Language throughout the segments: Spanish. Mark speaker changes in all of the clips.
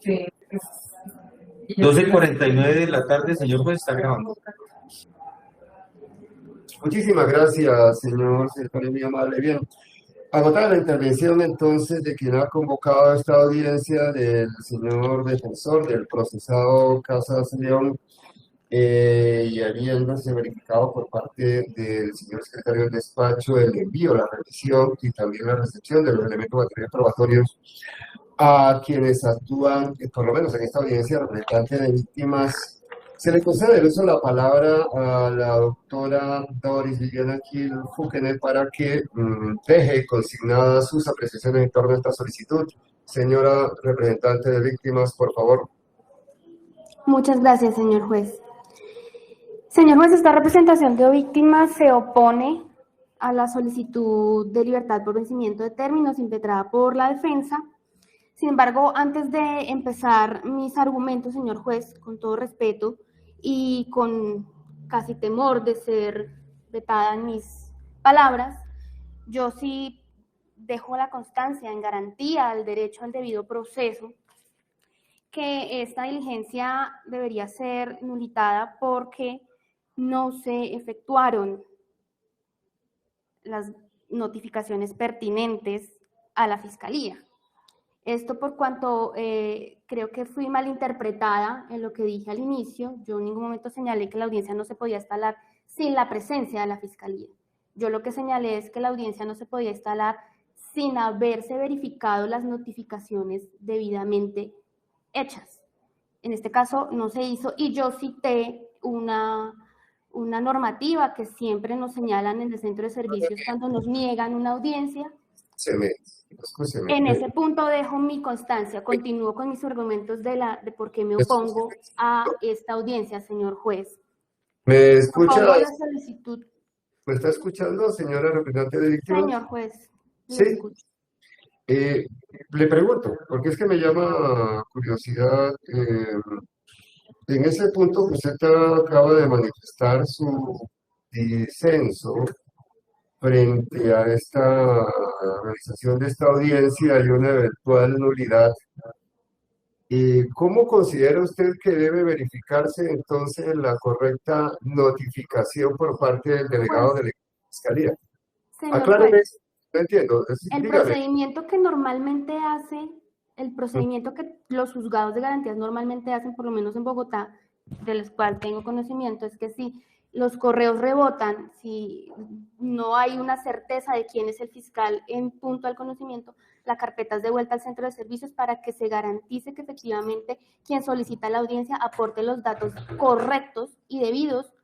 Speaker 1: Sí.
Speaker 2: 12:49 de la tarde, señor juez, está grabando.
Speaker 3: Muchísimas gracias, señor secretario, muy amable. Bien, agotada la intervención entonces de quien ha convocado a esta audiencia del señor defensor del procesado Casas León, y habiéndose verificado por parte del señor secretario del despacho el envío, la revisión y también la recepción de los elementos materiales probatorios a quienes actúan, por lo menos en esta audiencia, representante de víctimas. Se le concede el uso de la palabra a la doctora Doris Viviana Gil Fúquenes para que deje consignadas sus apreciaciones en torno a esta solicitud. Señora representante de víctimas, por favor.
Speaker 4: Muchas gracias, señor juez. Señor juez, esta representación de víctimas se opone a la solicitud de libertad por vencimiento de términos impetrada por la defensa. Sin embargo, antes de empezar mis argumentos, señor juez, con todo respeto y con casi temor de ser vetada en mis palabras, yo sí dejo la constancia en garantía al derecho al debido proceso que esta diligencia debería ser nulitada porque no se efectuaron las notificaciones pertinentes a la Fiscalía. Esto por cuanto creo que fui malinterpretada en lo que dije al inicio. Yo en ningún momento señalé que la audiencia no se podía instalar sin la presencia de la Fiscalía. Yo lo que señalé es que la audiencia no se podía instalar sin haberse verificado las notificaciones debidamente hechas. En este caso no se hizo y yo cité una normativa que siempre nos señalan en el centro de servicios cuando nos niegan una audiencia.
Speaker 3: Escúcheme.
Speaker 4: En ese punto dejo mi constancia, continúo con mis argumentos de por qué me opongo a esta audiencia, señor juez.
Speaker 3: ¿Me escucha?
Speaker 4: Opongo la solicitud.
Speaker 3: ¿Me está escuchando, señora representante de víctimas?
Speaker 4: Señor juez,
Speaker 3: Sí.
Speaker 4: escucho.
Speaker 3: Le pregunto, porque es que me llama curiosidad, en ese punto que usted acaba de manifestar su disenso frente a esta realización de esta audiencia y una eventual nulidad. ¿Cómo considera usted que debe verificarse entonces la correcta notificación por parte del delegado de la Fiscalía? Acláreme, no entiendo.
Speaker 4: El procedimiento que normalmente hace, el procedimiento que los juzgados de garantías normalmente hacen, por lo menos en Bogotá, de los cuales tengo conocimiento, es que si los correos rebotan, si no hay una certeza de quién es el fiscal en punto al conocimiento, la carpeta es devuelta al centro de servicios para que se garantice que efectivamente quien solicita la audiencia aporte los datos correctos y debidos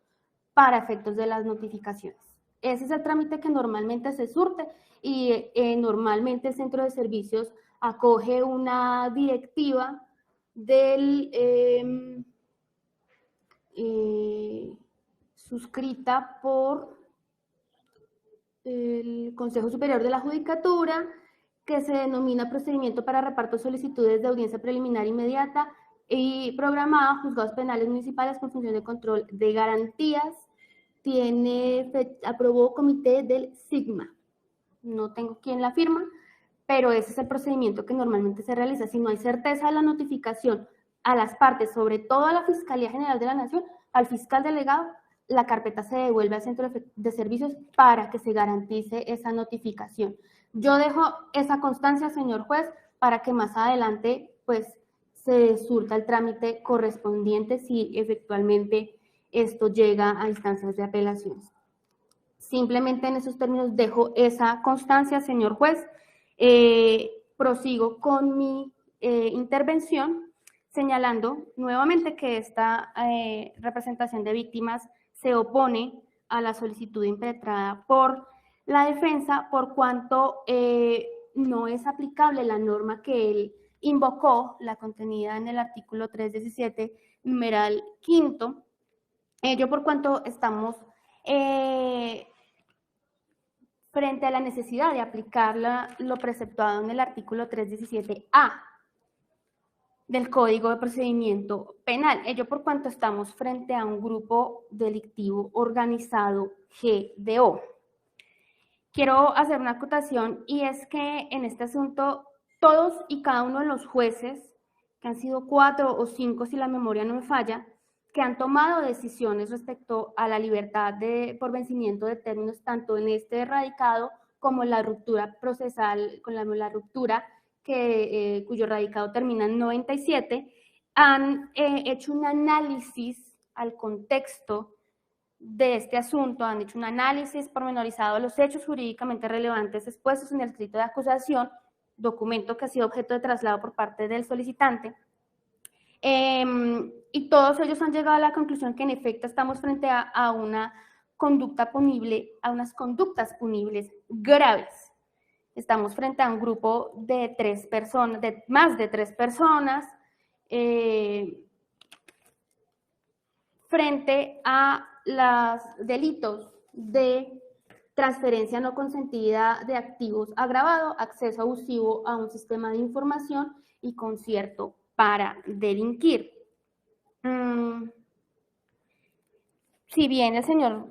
Speaker 4: para efectos de las notificaciones. Ese es el trámite que normalmente se surte y normalmente el centro de servicios acoge una directiva del suscrita por el Consejo Superior de la Judicatura, que se denomina procedimiento para reparto de solicitudes de audiencia preliminar inmediata y programada, juzgados penales municipales con función de control de garantías. Aprobó comité del Sigma. No tengo quién la firma, pero ese es el procedimiento que normalmente se realiza. Si no hay certeza de la notificación a las partes, sobre todo a la Fiscalía General de la Nación, al fiscal delegado, la carpeta se devuelve al centro de servicios para que se garantice esa notificación. Yo dejo esa constancia, señor juez, para que más adelante pues se surta el trámite correspondiente si efectivamente esto llega a instancias de apelaciones. Simplemente en esos términos dejo esa constancia, señor juez. Prosigo con mi intervención señalando nuevamente que esta representación de víctimas se opone a la solicitud impetrada por la defensa por cuanto no es aplicable la norma que él invocó, la contenida en el artículo 317, numeral quinto, ello por cuanto estamos frente a la necesidad de aplicar lo preceptuado en el artículo 317A del Código de Procedimiento Penal. Ello por cuanto estamos frente a un grupo delictivo organizado GDO. Quiero hacer una acotación y es que en este asunto todos y cada uno de los jueces, que han sido 4 o 5 si la memoria no me falla, que han tomado decisiones respecto a la libertad por vencimiento de términos, tanto en este radicado como en la ruptura procesal, con la ruptura cuyo radicado termina en 97, han hecho un análisis al contexto de este asunto, han hecho un análisis pormenorizado de los hechos jurídicamente relevantes expuestos en el escrito de acusación, documento que ha sido objeto de traslado por parte del solicitante, y todos ellos han llegado a la conclusión que en efecto estamos frente a una conducta punible, a unas conductas punibles graves. Estamos frente a un grupo de 3 personas, de más de 3 personas, frente a los delitos de transferencia no consentida de activos agravado, acceso abusivo a un sistema de información y concierto para delinquir. Si bien el señor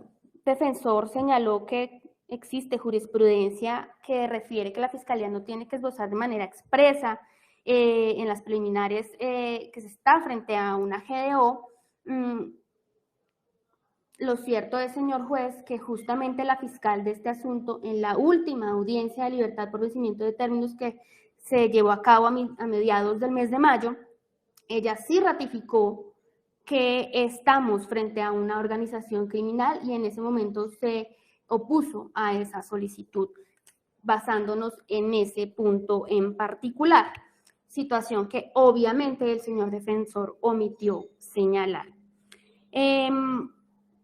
Speaker 4: defensor señaló que existe jurisprudencia que refiere que la Fiscalía no tiene que esbozar de manera expresa en las preliminares que se está frente a una GDO, lo cierto es, señor juez, que justamente la fiscal de este asunto, en la última audiencia de libertad por vencimiento de términos que se llevó a cabo a mediados del mes de mayo, ella sí ratificó que estamos frente a una organización criminal y en ese momento se opuso a esa solicitud, basándonos en ese punto en particular, situación que obviamente el señor defensor omitió señalar.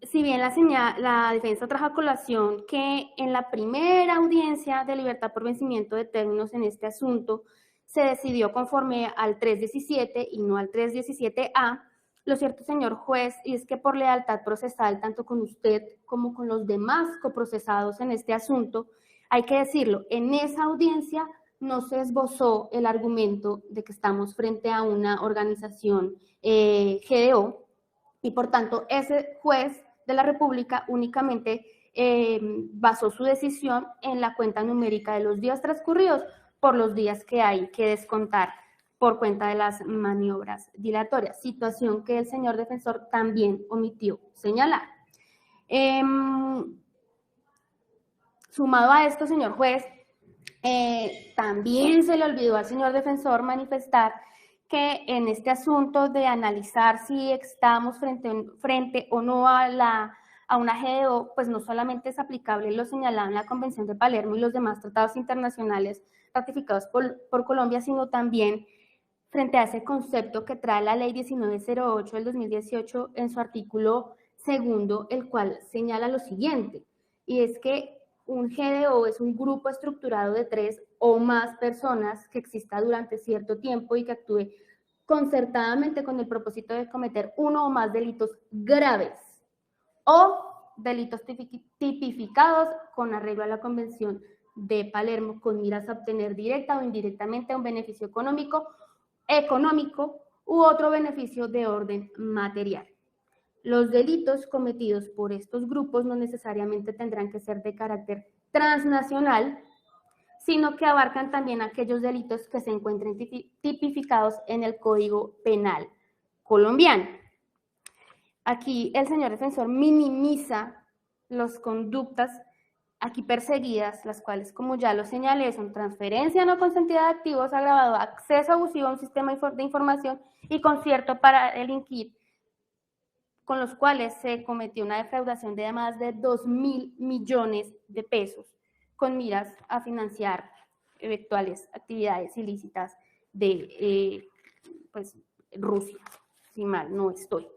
Speaker 4: Si bien la defensa trajo a colación que en la primera audiencia de libertad por vencimiento de términos en este asunto se decidió conforme al 317 y no al 317A, lo cierto, señor juez, y es que por lealtad procesal, tanto con usted como con los demás coprocesados en este asunto, hay que decirlo, en esa audiencia no se esbozó el argumento de que estamos frente a una organización GDO, y por tanto ese juez de la República únicamente basó su decisión en la cuenta numérica de los días transcurridos por los días que hay que descontar por cuenta de las maniobras dilatorias, situación que el señor defensor también omitió señalar. Sumado a esto, señor juez, también se le olvidó al señor defensor manifestar que en este asunto de analizar si estamos frente o no a una GDO, pues no solamente es aplicable lo señalado en la Convención de Palermo y los demás tratados internacionales ratificados por Colombia, sino también frente a ese concepto que trae la Ley 1908 del 2018 en su artículo segundo, el cual señala lo siguiente, y es que un GDO es un grupo estructurado de 3 o más personas que exista durante cierto tiempo y que actúe concertadamente con el propósito de cometer uno o más delitos graves o delitos tipificados con arreglo a la Convención de Palermo con miras a obtener directa o indirectamente un beneficio económico u otro beneficio de orden material. Los delitos cometidos por estos grupos no necesariamente tendrán que ser de carácter transnacional, sino que abarcan también aquellos delitos que se encuentren tipificados en el Código Penal colombiano. Aquí el señor defensor minimiza las conductas aquí perseguidas, las cuales, como ya lo señalé, son transferencia no consentida de activos agravado, acceso abusivo a un sistema de información y concierto para delinquir, con los cuales se cometió una defraudación de más de 2.000 millones de pesos, con miras a financiar eventuales actividades ilícitas de pues, Rusia, si mal no estoy.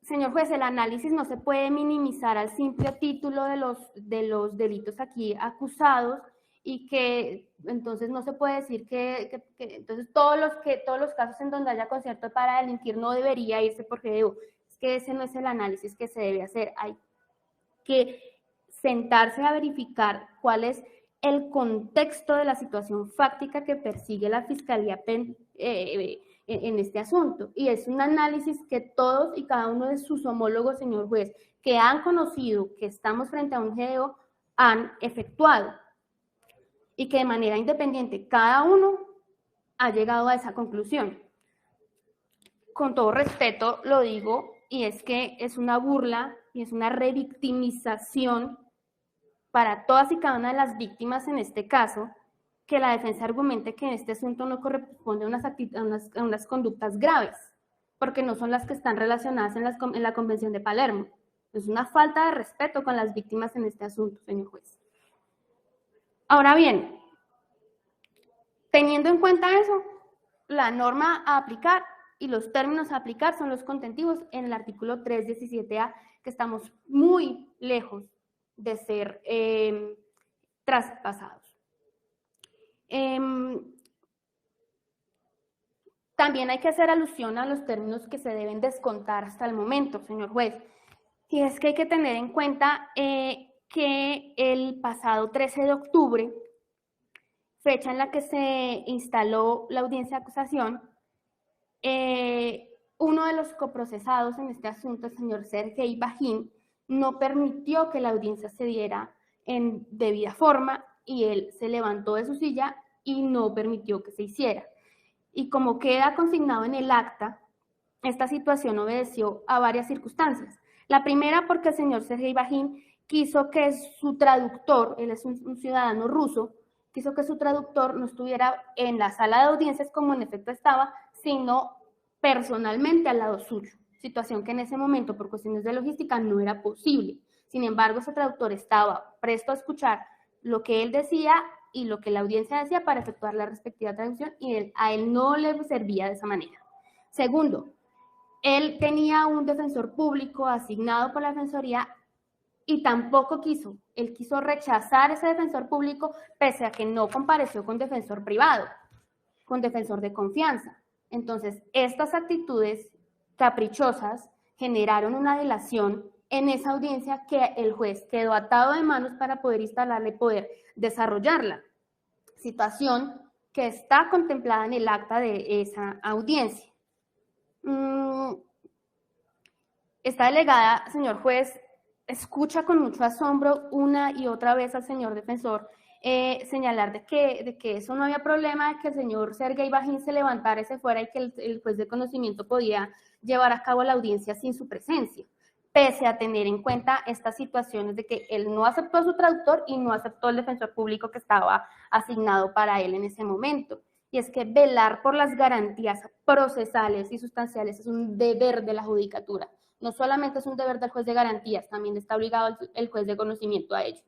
Speaker 4: Señor juez, el análisis no se puede minimizar al simple título de los delitos aquí acusados y que entonces no se puede decir que entonces todos los casos en donde haya concierto para delinquir no debería irse por GDO. Es que ese no es el análisis que se debe hacer. Hay que sentarse a verificar cuál es el contexto de la situación fáctica que persigue la Fiscalía en este asunto, y es un análisis que todos y cada uno de sus homólogos, señor juez, que han conocido que estamos frente a un GDO, han efectuado. y que de manera independiente cada uno ha llegado a esa conclusión. Con todo respeto lo digo, y es que es una burla y es una revictimización para todas y cada una de las víctimas en este caso, que la defensa argumente que en este asunto no corresponde a unas conductas graves, porque no son las que están relacionadas en la Convención de Palermo. Es una falta de respeto con las víctimas en este asunto, señor juez. Ahora bien, teniendo en cuenta eso, la norma a aplicar y los términos a aplicar son los contentivos en el artículo 317A, que estamos muy lejos de ser traspasados. También hay que hacer alusión a los términos que se deben descontar hasta el momento, señor juez. Y es que hay que tener en cuenta que el pasado 13 de octubre, fecha en la que se instaló la audiencia de acusación, uno de los coprocesados en este asunto, el señor Sergei Bajín, no permitió que la audiencia se diera en debida forma y él se levantó de su silla y no permitió que se hiciera. Y como queda consignado en el acta, esta situación obedeció a varias circunstancias. La primera, porque el señor Sergei Bajín quiso que su traductor, él es un ciudadano ruso, quiso que su traductor no estuviera en la sala de audiencias como en efecto estaba, sino personalmente al lado suyo, situación que en ese momento por cuestiones de logística no era posible. Sin embargo, ese traductor estaba presto a escuchar lo que él decía y lo que la audiencia decía para efectuar la respectiva traducción, y a él no le servía de esa manera. Segundo, él tenía un defensor público asignado por la Defensoría y tampoco él quiso rechazar ese defensor público pese a que no compareció con defensor privado, con defensor de confianza. Entonces, estas actitudes caprichosas generaron una delación en esa audiencia que el juez quedó atado de manos para poder instalarla y poder desarrollarla. Situación que está contemplada en el acta de esa audiencia. Esta delegada, señor juez, escucha con mucho asombro una y otra vez al señor defensor señalar de que eso no había problema, de que el señor Sergei Bajín se levantara y se fuera y que el juez de conocimiento podía llevar a cabo la audiencia sin su presencia, pese a tener en cuenta estas situaciones de que él no aceptó a su traductor y no aceptó el defensor público que estaba asignado para él en ese momento. Y es que velar por las garantías procesales y sustanciales es un deber de la judicatura. No solamente es un deber del juez de garantías, también está obligado el juez de conocimiento a ello.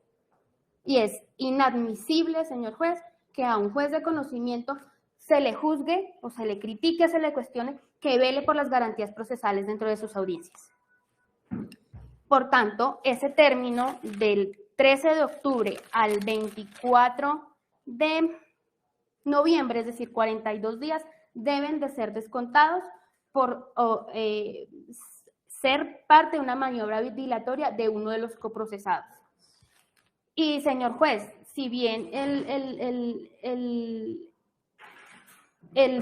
Speaker 4: Y es inadmisible, señor juez, que a un juez de conocimiento se le juzgue o se le critique, se le cuestione que vele por las garantías procesales dentro de sus audiencias. Por tanto, ese término del 13 de octubre al 24 de noviembre, es decir, 42 días, deben de ser descontados por ser parte de una maniobra dilatoria de uno de los coprocesados. Y, señor juez, si bien el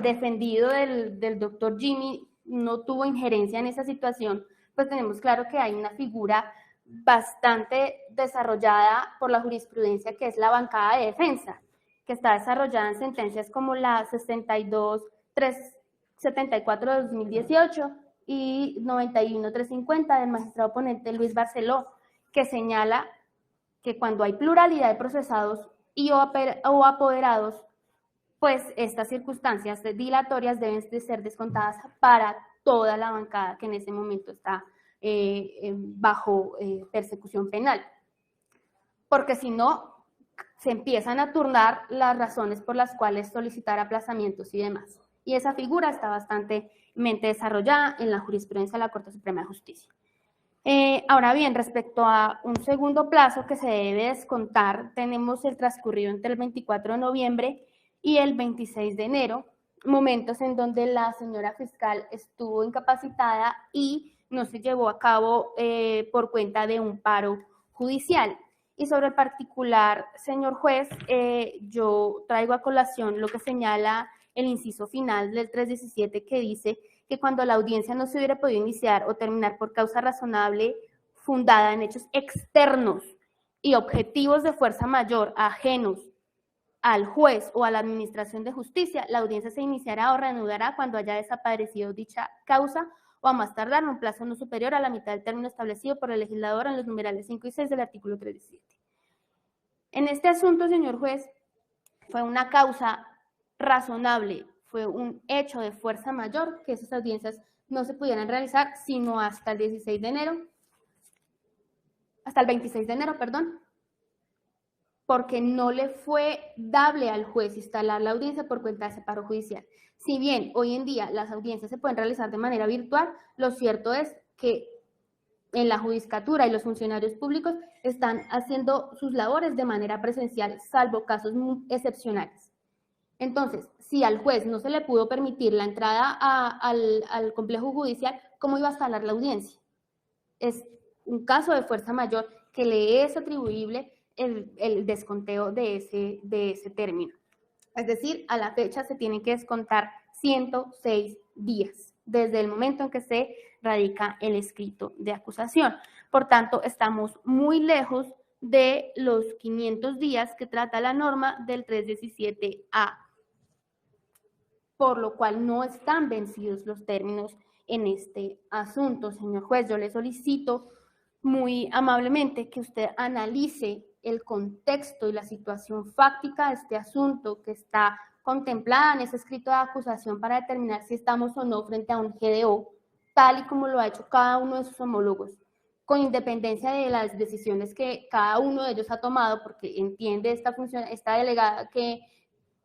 Speaker 4: defendido del doctor Jimmy no tuvo injerencia en esa situación, pues tenemos claro que hay una figura bastante desarrollada por la jurisprudencia, que es la bancada de defensa, que está desarrollada en sentencias como la 62-374 de 2018 y 91-350 del magistrado ponente Luis Barceló, que señala que cuando hay pluralidad de procesados o apoderados, pues estas circunstancias dilatorias deben de ser descontadas para toda la bancada que en ese momento está bajo persecución penal. Porque si no, se empiezan a turnar las razones por las cuales solicitar aplazamientos y demás. Y esa figura está bastante desarrollada en la jurisprudencia de la Corte Suprema de Justicia. Ahora bien, respecto a un segundo plazo que se debe descontar, tenemos el transcurrido entre el 24 de noviembre y el 26 de enero, momentos en donde la señora fiscal estuvo incapacitada y no se llevó a cabo por cuenta de un paro judicial. Y sobre el particular, señor juez, yo traigo a colación lo que señala el inciso final del 317, que dice que cuando la audiencia no se hubiera podido iniciar o terminar por causa razonable fundada en hechos externos y objetivos de fuerza mayor ajenos al juez o a la administración de justicia, la audiencia se iniciará o reanudará cuando haya desaparecido dicha causa o a más tardar en un plazo no superior a la mitad del término establecido por el legislador en los numerales 5 y 6 del artículo 37. En este asunto, señor juez, fue una causa razonable, fue un hecho de fuerza mayor que esas audiencias no se pudieran realizar sino hasta el 16 de enero, hasta el 26 de enero, perdón, porque no le fue dable al juez instalar la audiencia por cuenta de ese paro judicial. Si bien hoy en día las audiencias se pueden realizar de manera virtual, lo cierto es que en la judicatura y los funcionarios públicos están haciendo sus labores de manera presencial, salvo casos muy excepcionales. Entonces, si al juez no se le pudo permitir la entrada al complejo judicial, ¿cómo iba a instalar la audiencia? Es un caso de fuerza mayor que le es atribuible el desconteo de ese término. Es decir, a la fecha se tienen que descontar 106 días desde el momento en que se radica el escrito de acusación. Por tanto, estamos muy lejos de los 500 días que trata la norma del 317A, por lo cual no están vencidos los términos en este asunto. Señor juez, yo le solicito muy amablemente que usted analice el contexto y la situación fáctica de este asunto que está contemplada en ese escrito de acusación para determinar si estamos o no frente a un GDO, tal y como lo ha hecho cada uno de sus homólogos, con independencia de las decisiones que cada uno de ellos ha tomado, porque entiende esta función, esta delegada que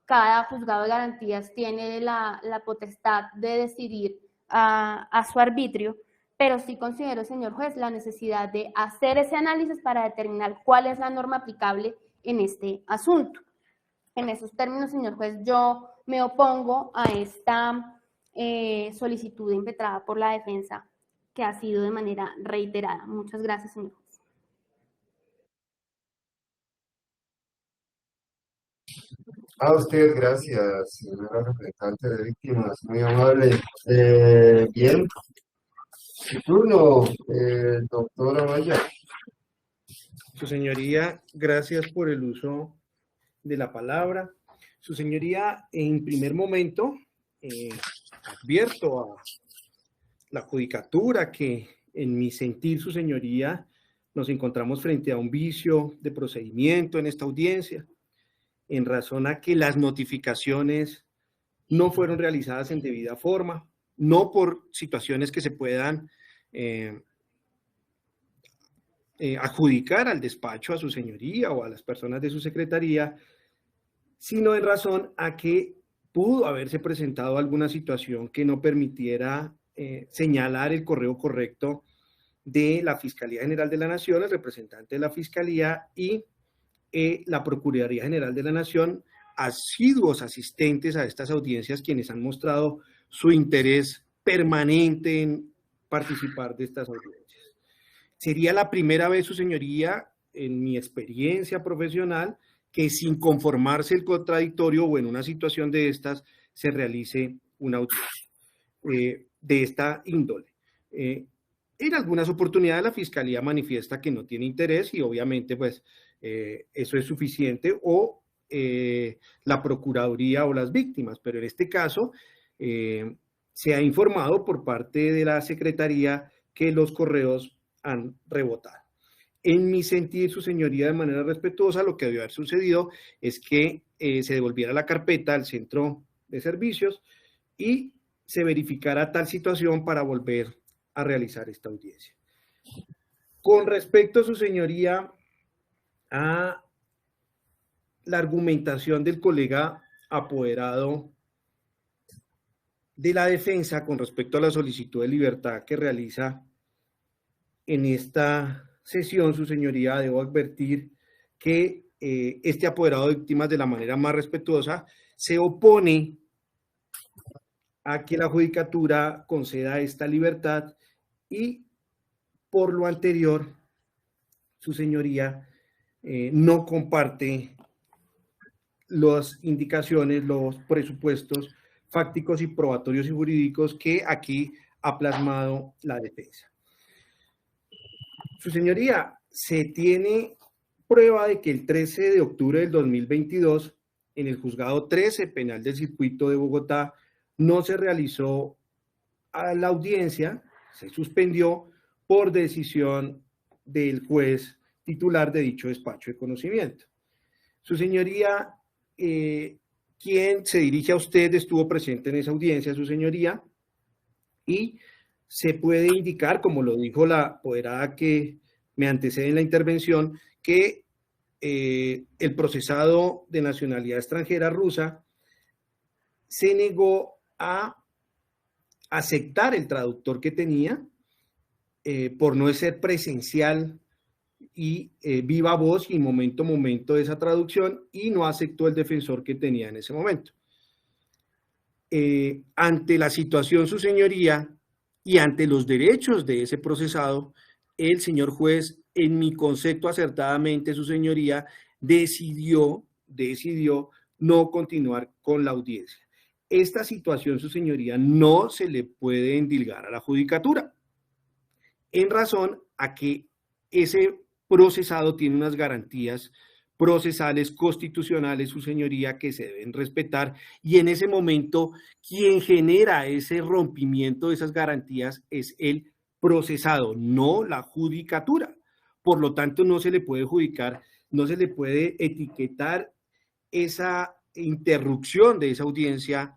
Speaker 4: cada juzgado de garantías tiene la potestad de decidir a su arbitrio, pero sí considero, señor juez, la necesidad de hacer ese análisis para determinar cuál es la norma aplicable en este asunto. En esos términos, señor juez, yo me opongo a esta solicitud impetrada por la defensa, que ha sido de manera reiterada. Muchas gracias, señor juez.
Speaker 3: A usted, gracias, señora representante de víctimas, muy amable. Bien, su turno, doctor Amaya.
Speaker 1: Su señoría, gracias por el uso de la palabra. Su señoría, en primer momento, advierto a la judicatura que, en mi sentir, su señoría, nos encontramos frente a un vicio de procedimiento en esta audiencia, en razón a que las notificaciones no fueron realizadas en debida forma, no por situaciones que se puedan adjudicar al despacho, a su señoría o a las personas de su secretaría, sino en razón a que pudo haberse presentado alguna situación que no permitiera señalar el correo correcto de la Fiscalía General de la Nación, el representante de la Fiscalía y la Procuraduría General de la Nación, asiduos asistentes a estas audiencias, quienes han mostrado su interés permanente en participar de estas audiencias. Sería la primera vez, su señoría, en mi experiencia profesional, que sin conformarse el contradictorio o en una situación de estas se realice una audiencia de esta índole. En algunas oportunidades la Fiscalía manifiesta que no tiene interés y obviamente pues eso es suficiente, o la Procuraduría o las víctimas, pero en este caso se ha informado por parte de la Secretaría que los correos han rebotado. En mi sentir, su señoría, de manera respetuosa, lo que debió haber sucedido es que se devolviera la carpeta al centro de servicios y se verificara tal situación para volver a realizar esta audiencia. Con respecto, su señoría, a la argumentación del colega apoderado de la defensa con respecto a la solicitud de libertad que realiza en esta sesión, su señoría, debo advertir que este apoderado de víctimas, de la manera más respetuosa, se opone a que la judicatura conceda esta libertad y, por lo anterior, su señoría no comparte las indicaciones, los presupuestos fácticos y probatorios y jurídicos que aquí ha plasmado la defensa. Su señoría, se tiene prueba de que el 13 de octubre del 2022 en el juzgado 13 penal del circuito de Bogotá no se realizó a la audiencia, se suspendió por decisión del juez titular de dicho despacho de conocimiento. Su señoría, quien se dirige a usted, estuvo presente en esa audiencia, su señoría, y se puede indicar, como lo dijo la apoderada que me antecede en la intervención, que el procesado de nacionalidad extranjera rusa se negó a aceptar el traductor que tenía por no ser presencial y viva voz y momento a momento de esa traducción, y no aceptó el defensor que tenía en ese momento. Ante la situación, su señoría, y ante los derechos de ese procesado, el señor juez, en mi concepto acertadamente, su señoría, decidió no continuar con la audiencia. Esta situación, su señoría, no se le puede endilgar a la judicatura, en razón a que ese procesado tiene unas garantías procesales constitucionales, su señoría, que se deben respetar, y en ese momento quien genera ese rompimiento de esas garantías es el procesado, no la judicatura. Por lo tanto, no se le puede adjudicar, no se le puede etiquetar esa interrupción de esa audiencia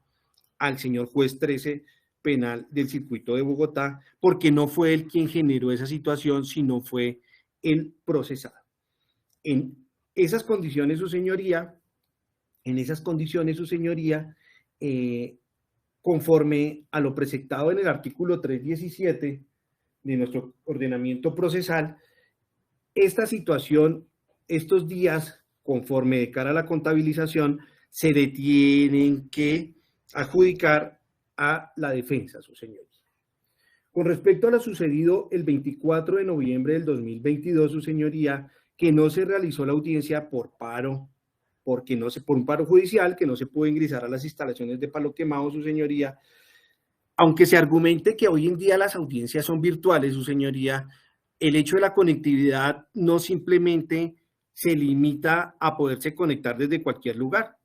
Speaker 1: al señor juez 13 penal del circuito de Bogotá, porque no fue él quien generó esa situación, sino fue el procesado. En esas condiciones, su señoría, conforme a lo preceptado en el artículo 317 de nuestro ordenamiento procesal, esta situación, estos días, conforme de cara a la contabilización, se detienen que adjudicar a la defensa, su señoría. Con respecto a lo sucedido el 24 de noviembre del 2022, su señoría, que no se realizó la audiencia por paro, por un paro judicial, que no se pudo ingresar a las instalaciones de Palo Quemado, su señoría, aunque se argumente que hoy en día las audiencias son virtuales, su señoría, el hecho de la conectividad no simplemente se limita a poderse conectar desde cualquier lugar.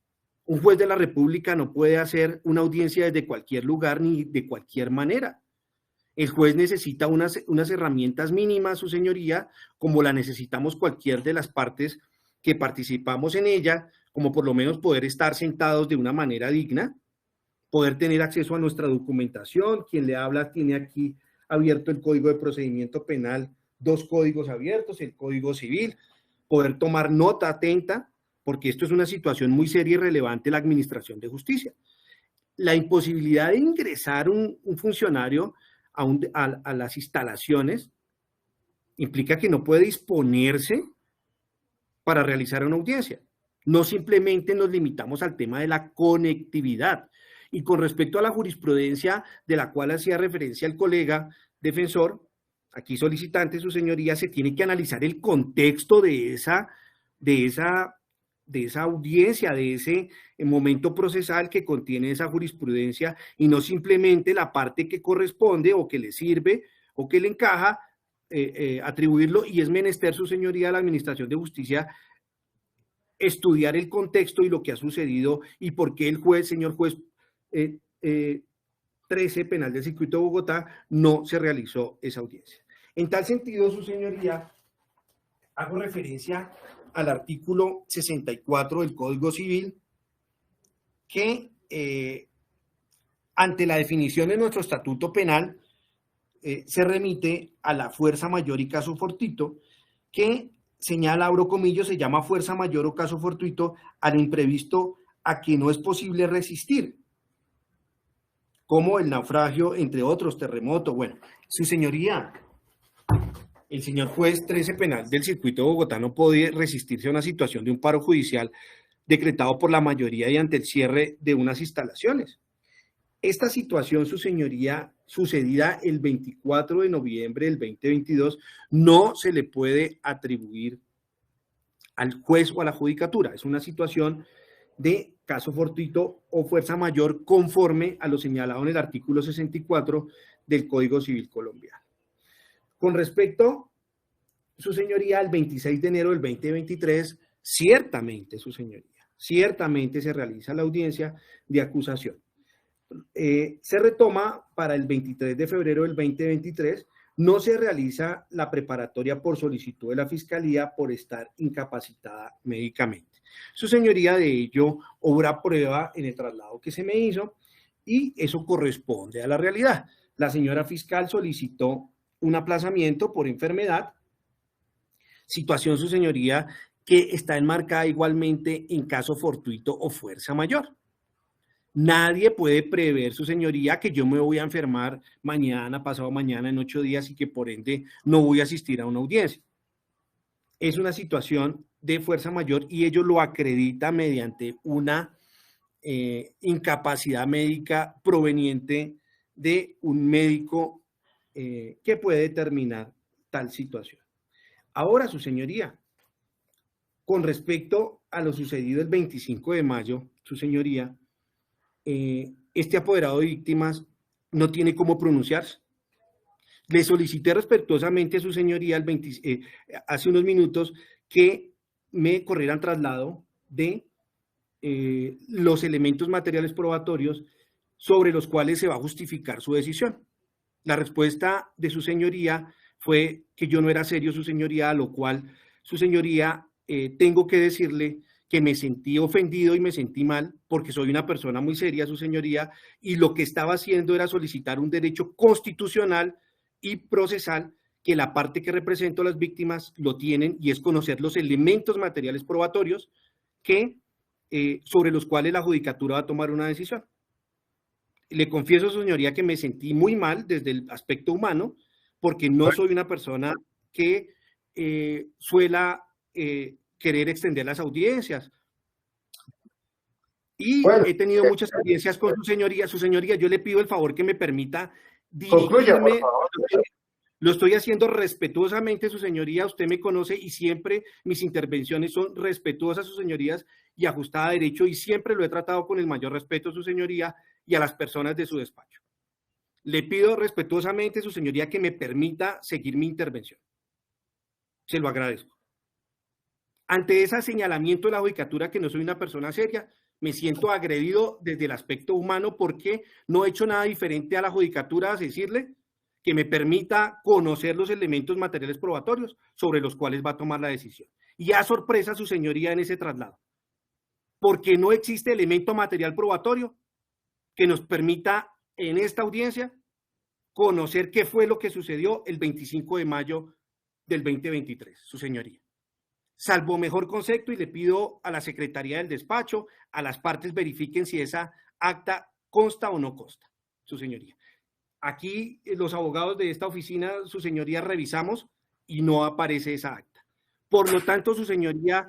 Speaker 1: Un juez de la República no puede hacer una audiencia desde cualquier lugar ni de cualquier manera. El juez necesita unas herramientas mínimas, su señoría, como la necesitamos cualquier de las partes que participamos en ella, como por lo menos poder estar sentados de una manera digna, poder tener acceso a nuestra documentación. Quien le habla tiene aquí abierto el Código de Procedimiento Penal, 2 códigos abiertos, el Código Civil, poder tomar nota atenta, porque esto es una situación muy seria y relevante en la administración de justicia. La imposibilidad de ingresar un funcionario a las instalaciones implica que no puede disponerse para realizar una audiencia. No simplemente nos limitamos al tema de la conectividad. Y con respecto a la jurisprudencia de la cual hacía referencia el colega defensor, aquí solicitante, su señoría, se tiene que analizar el contexto de esa audiencia, de ese momento procesal que contiene esa jurisprudencia, y no simplemente la parte que corresponde o que le sirve o que le encaja atribuirlo, y es menester, su señoría, a la Administración de Justicia estudiar el contexto y lo que ha sucedido y por qué el juez, señor juez 13 penal del circuito de Bogotá, no se realizó esa audiencia. En tal sentido, su señoría, hago referencia al artículo 64 del Código Civil, que ante la definición de nuestro estatuto penal se remite a la fuerza mayor y caso fortuito, que señala, abro comillas, se llama fuerza mayor o caso fortuito al imprevisto a que no es posible resistir, como el naufragio, entre otros, terremoto. Bueno, su señoría, el señor juez 13 penal del circuito de Bogotá no podía resistirse a una situación de un paro judicial decretado por la mayoría y ante el cierre de unas instalaciones. Esta situación, su señoría, sucedida el 24 de noviembre del 2022, no se le puede atribuir al juez o a la judicatura. Es una situación de caso fortuito o fuerza mayor conforme a lo señalado en el artículo 64 del Código Civil colombiano. Con respecto, su señoría, al 26 de enero del 2023, ciertamente, su señoría, ciertamente se realiza la audiencia de acusación. Se retoma para el 23 de febrero del 2023, no se realiza la preparatoria por solicitud de la Fiscalía por estar incapacitada médicamente. Su señoría de ello obra prueba en el traslado que se me hizo y eso corresponde a la realidad. La señora fiscal solicitó un aplazamiento por enfermedad, situación, su señoría, que está enmarcada igualmente en caso fortuito o fuerza mayor. Nadie puede prever, su señoría, que yo me voy a enfermar mañana, pasado mañana, en 8 días y que por ende no voy a asistir a una audiencia. Es una situación de fuerza mayor y ello lo acredita mediante una incapacidad médica proveniente de un médico que puede determinar tal situación. Ahora, su señoría, con respecto a lo sucedido el 25 de mayo, su señoría, este apoderado de víctimas no tiene cómo pronunciarse. Le solicité respetuosamente a su señoría hace unos minutos que me corrieran traslado de los elementos materiales probatorios sobre los cuales se va a justificar su decisión. La respuesta de su señoría fue que yo no era serio, su señoría, a lo cual, su señoría, tengo que decirle que me sentí ofendido y me sentí mal porque soy una persona muy seria, su señoría, y lo que estaba haciendo era solicitar un derecho constitucional y procesal que la parte que represento a las víctimas lo tienen, y es conocer los elementos materiales probatorios que, sobre los cuales la judicatura va a tomar una decisión. Le confieso, su señoría, que me sentí muy mal desde el aspecto humano porque no soy una persona que suela querer extender las audiencias. Y he tenido muchas audiencias con su señoría. Su señoría, yo le pido el favor que me permita dirigirme. Lo estoy haciendo respetuosamente, su señoría. Usted me conoce y siempre mis intervenciones son respetuosas, sus señorías, y ajustada a derecho, y siempre lo he tratado con el mayor respeto, su señoría, y a las personas de su despacho. Le pido respetuosamente, su señoría, que me permita seguir mi intervención. Se lo agradezco. Ante ese señalamiento de la judicatura que no soy una persona seria, me siento agredido desde el aspecto humano porque no he hecho nada diferente a la judicatura a decirle que me permita conocer los elementos materiales probatorios sobre los cuales va a tomar la decisión. Y a sorpresa, su señoría, en ese traslado, porque no existe elemento material probatorio que nos permita en esta audiencia conocer qué fue lo que sucedió el 25 de mayo del 2023, su señoría. Salvo mejor concepto, y le pido a la Secretaría del Despacho, a las partes, verifiquen si esa acta consta o no consta, su señoría. Aquí los abogados de esta oficina, su señoría, revisamos y no aparece esa acta. Por lo tanto, su señoría,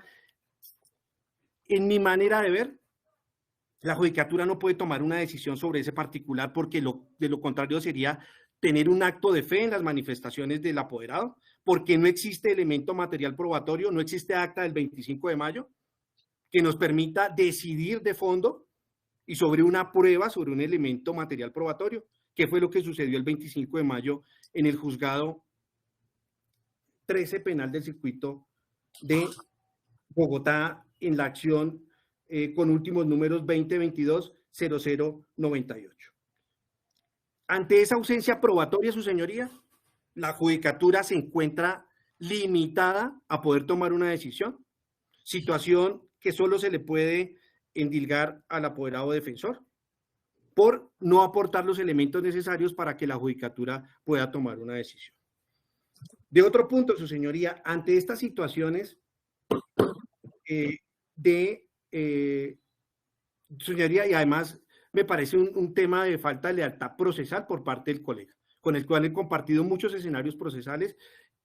Speaker 1: en mi manera de ver, la judicatura no puede tomar una decisión sobre ese particular porque de lo contrario sería tener un acto de fe en las manifestaciones del apoderado, porque no existe elemento material probatorio, no existe acta del 25 de mayo que nos permita decidir de fondo y sobre una prueba, sobre un elemento material probatorio, que fue lo que sucedió el 25 de mayo en el juzgado 13 penal del circuito de Bogotá, en la acción con últimos números 2022-0098. Ante esa ausencia probatoria, su señoría, la judicatura se encuentra limitada a poder tomar una decisión, situación que solo se le puede endilgar al apoderado defensor por no aportar los elementos necesarios para que la judicatura pueda tomar una decisión. De otro punto, su señoría, ante estas situaciones señoría, y además me parece un tema de falta de lealtad procesal por parte del colega, con el cual he compartido muchos escenarios procesales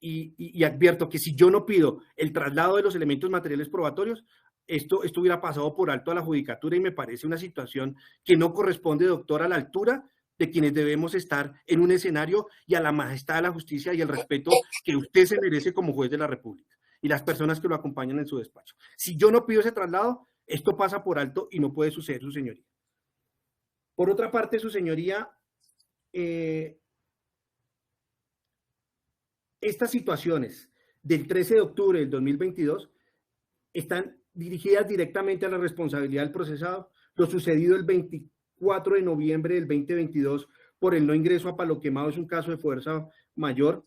Speaker 1: y advierto que si yo no pido el traslado de los elementos materiales probatorios, esto hubiera pasado por alto a la judicatura y me parece una situación que no corresponde, doctor, a la altura de quienes debemos estar en un escenario y a la majestad de la justicia y el respeto que usted se merece como juez de la República y las personas que lo acompañan en su despacho. Si yo no pido ese traslado, esto pasa por alto y no puede suceder, su señoría. Por otra parte, su señoría, estas situaciones del 13 de octubre del 2022 están dirigidas directamente a la responsabilidad del procesado, lo sucedido el 24 de noviembre del 2022 por el no ingreso a Palo Quemado es un caso de fuerza mayor,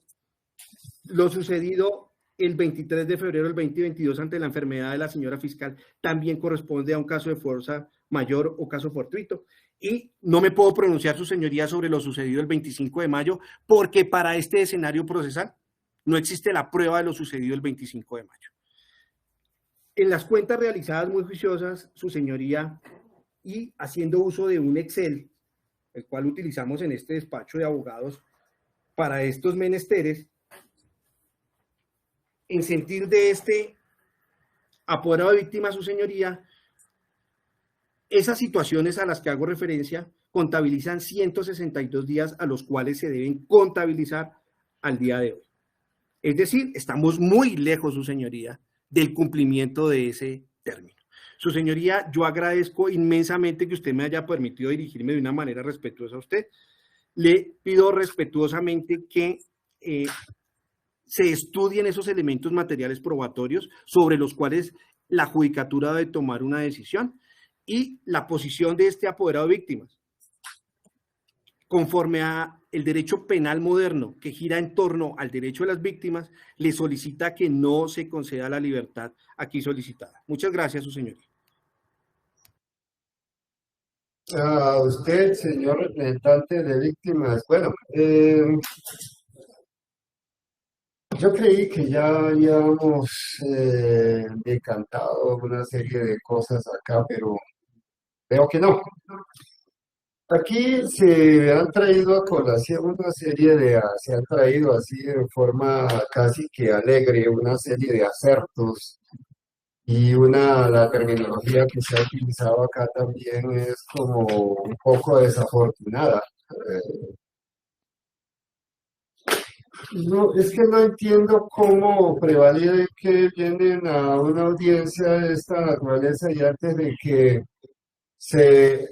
Speaker 1: lo sucedido el 23 de febrero del 2022 ante la enfermedad de la señora fiscal también corresponde a un caso de fuerza mayor o caso fortuito. Y no me puedo pronunciar, su señoría, sobre lo sucedido el 25 de mayo, porque para este escenario procesal no existe la prueba de lo sucedido el 25 de mayo. En las cuentas realizadas muy juiciosas, su señoría, y haciendo uso de un Excel, el cual utilizamos en este despacho de abogados para estos menesteres, en sentir de este apoderado de víctima, su señoría, esas situaciones a las que hago referencia contabilizan 162 días a los cuales se deben contabilizar al día de hoy. Es decir, estamos muy lejos, su señoría, del cumplimiento de ese término. Su señoría, yo agradezco inmensamente que usted me haya permitido dirigirme de una manera respetuosa a usted. Le pido respetuosamente que se estudien esos elementos materiales probatorios sobre los cuales la judicatura debe tomar una decisión y la posición de este apoderado de víctimas, conforme a el derecho penal moderno que gira en torno al derecho de las víctimas, le solicita que no se conceda la libertad aquí solicitada. Muchas gracias, su señoría.
Speaker 3: A usted, señor representante de víctimas. Bueno, yo creí que ya habíamos decantado una serie de cosas acá, pero veo que no. Aquí se han traído a colación una serie se han traído así de forma casi que alegre una serie de acertos y la terminología que se ha utilizado acá también es como un poco desafortunada. No, es que no entiendo cómo prevalide que vienen a una audiencia de esta naturaleza y antes de que se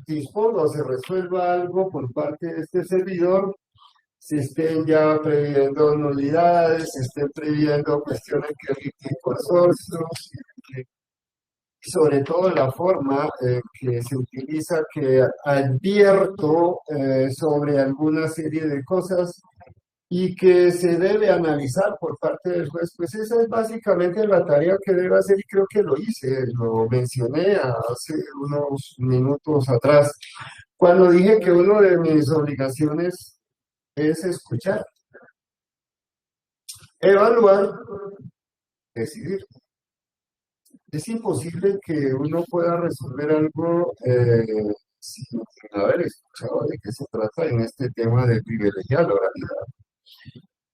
Speaker 3: disponga o se resuelva algo por parte de este servidor, se estén ya previendo nulidades, se estén previendo cuestiones que rigen consorcios, sobre todo la forma que se utiliza, que advierto sobre alguna serie de cosas y que se debe analizar por parte del juez, pues esa es básicamente la tarea que debe hacer y creo que lo hice, lo mencioné hace unos minutos atrás, cuando dije que una de mis obligaciones es escuchar, evaluar, decidir. Es imposible que uno pueda resolver algo sin haber escuchado de qué se trata en este tema de privilegiar la oralidad.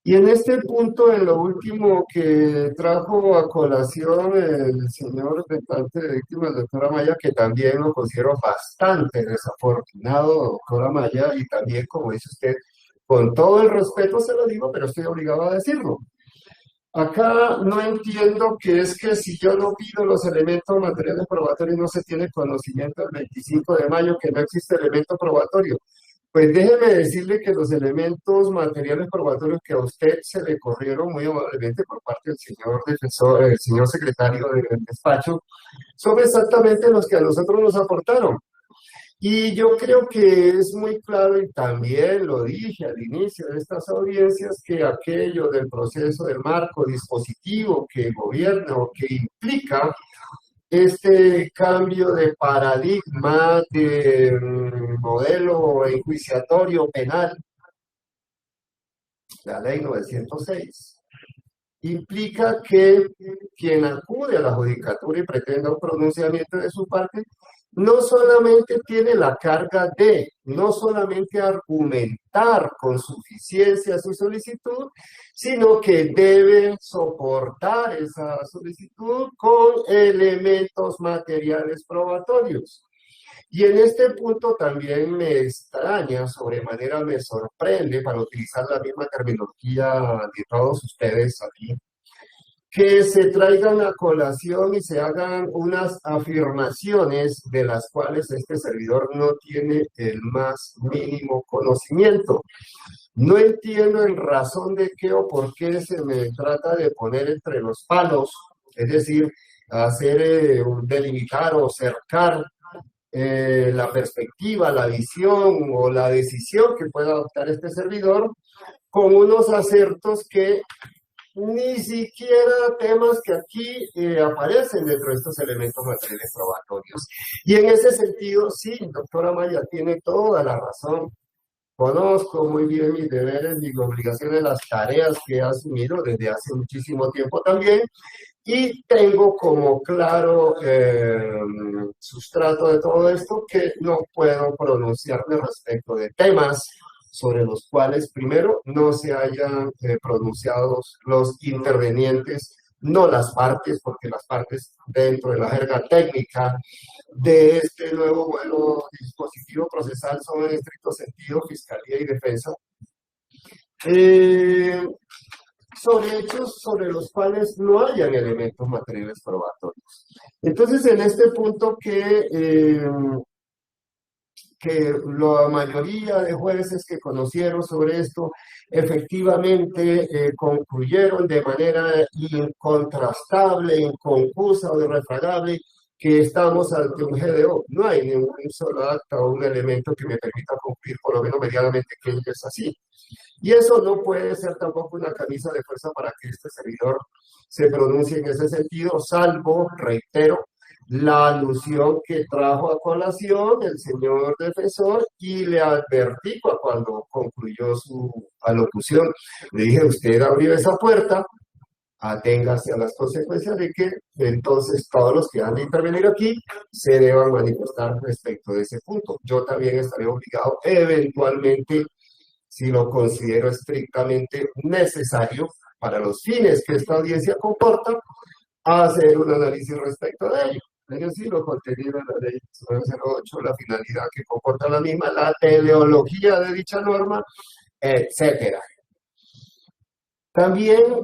Speaker 3: Y en este punto, en lo último que trajo a colación el señor representante de víctimas, doctora Maya, que también lo considero bastante desafortunado, doctora Maya, y también, como dice usted, con todo el respeto se lo digo, pero estoy obligado a decirlo. Acá no entiendo que es que si yo no pido los elementos materiales probatorios no se tiene conocimiento el 25 de mayo que no existe elemento probatorio. Pues déjeme decirle que los elementos materiales probatorios que a usted se le corrieron muy amablemente por parte del señor defensor, el señor secretario del despacho, son exactamente los que a nosotros nos aportaron. Y yo creo que es muy claro, y también lo dije al inicio de estas audiencias, que aquello del proceso del marco dispositivo que gobierna o que implica este cambio de paradigma de modelo enjuiciatorio penal, la ley 906, implica que quien acude a la judicatura y pretenda un pronunciamiento de su parte, no solamente tiene la carga de, no solamente argumentar con suficiencia su solicitud, sino que debe soportar esa solicitud con elementos materiales probatorios. Y en este punto también me extraña, sobremanera me sorprende, para utilizar la misma terminología de todos ustedes aquí, que se traigan a colación y se hagan unas afirmaciones de las cuales este servidor no tiene el más mínimo conocimiento. No entiendo en razón de qué o por qué se me trata de poner entre los palos, es decir, hacer, delimitar o cercar la perspectiva, la visión o la decisión que pueda adoptar este servidor con unos acertos que ni siquiera temas que aquí aparecen dentro de estos elementos materiales probatorios. Y en ese sentido, sí, doctora Maya tiene toda la razón. Conozco muy bien mis deberes, mis obligaciones, las tareas que he asumido desde hace muchísimo tiempo también, y tengo como claro sustrato de todo esto que no puedo pronunciarme respecto de temas sobre los cuales primero no se hayan pronunciado los intervenientes, no las partes, porque las partes dentro de la jerga técnica de este nuevo dispositivo procesal son en estricto sentido fiscalía y defensa. Sobre hechos sobre los cuales no hayan elementos materiales probatorios. Entonces, en este punto que la mayoría de jueces que conocieron sobre esto efectivamente concluyeron de manera incontrastable, inconfusa o irrefragable que estamos ante un GDO. No hay ningún solo acta o un elemento que me permita concluir, por lo menos medianamente, que ello es así. Y eso no puede ser tampoco una camisa de fuerza para que este servidor se pronuncie en ese sentido, salvo, reitero, la alusión que trajo a colación el señor defensor, y le advertí cuando concluyó su alocución. Le dije, usted abrió esa puerta, aténgase a las consecuencias de que entonces todos los que han de intervenir aquí se deban manifestar respecto de ese punto. Yo también estaré obligado eventualmente, si lo considero estrictamente necesario para los fines que esta audiencia comporta, a hacer un análisis respecto de ello. Es decir, lo contenido en la ley 908, la finalidad que comporta la misma, la teleología de dicha norma, etcétera. También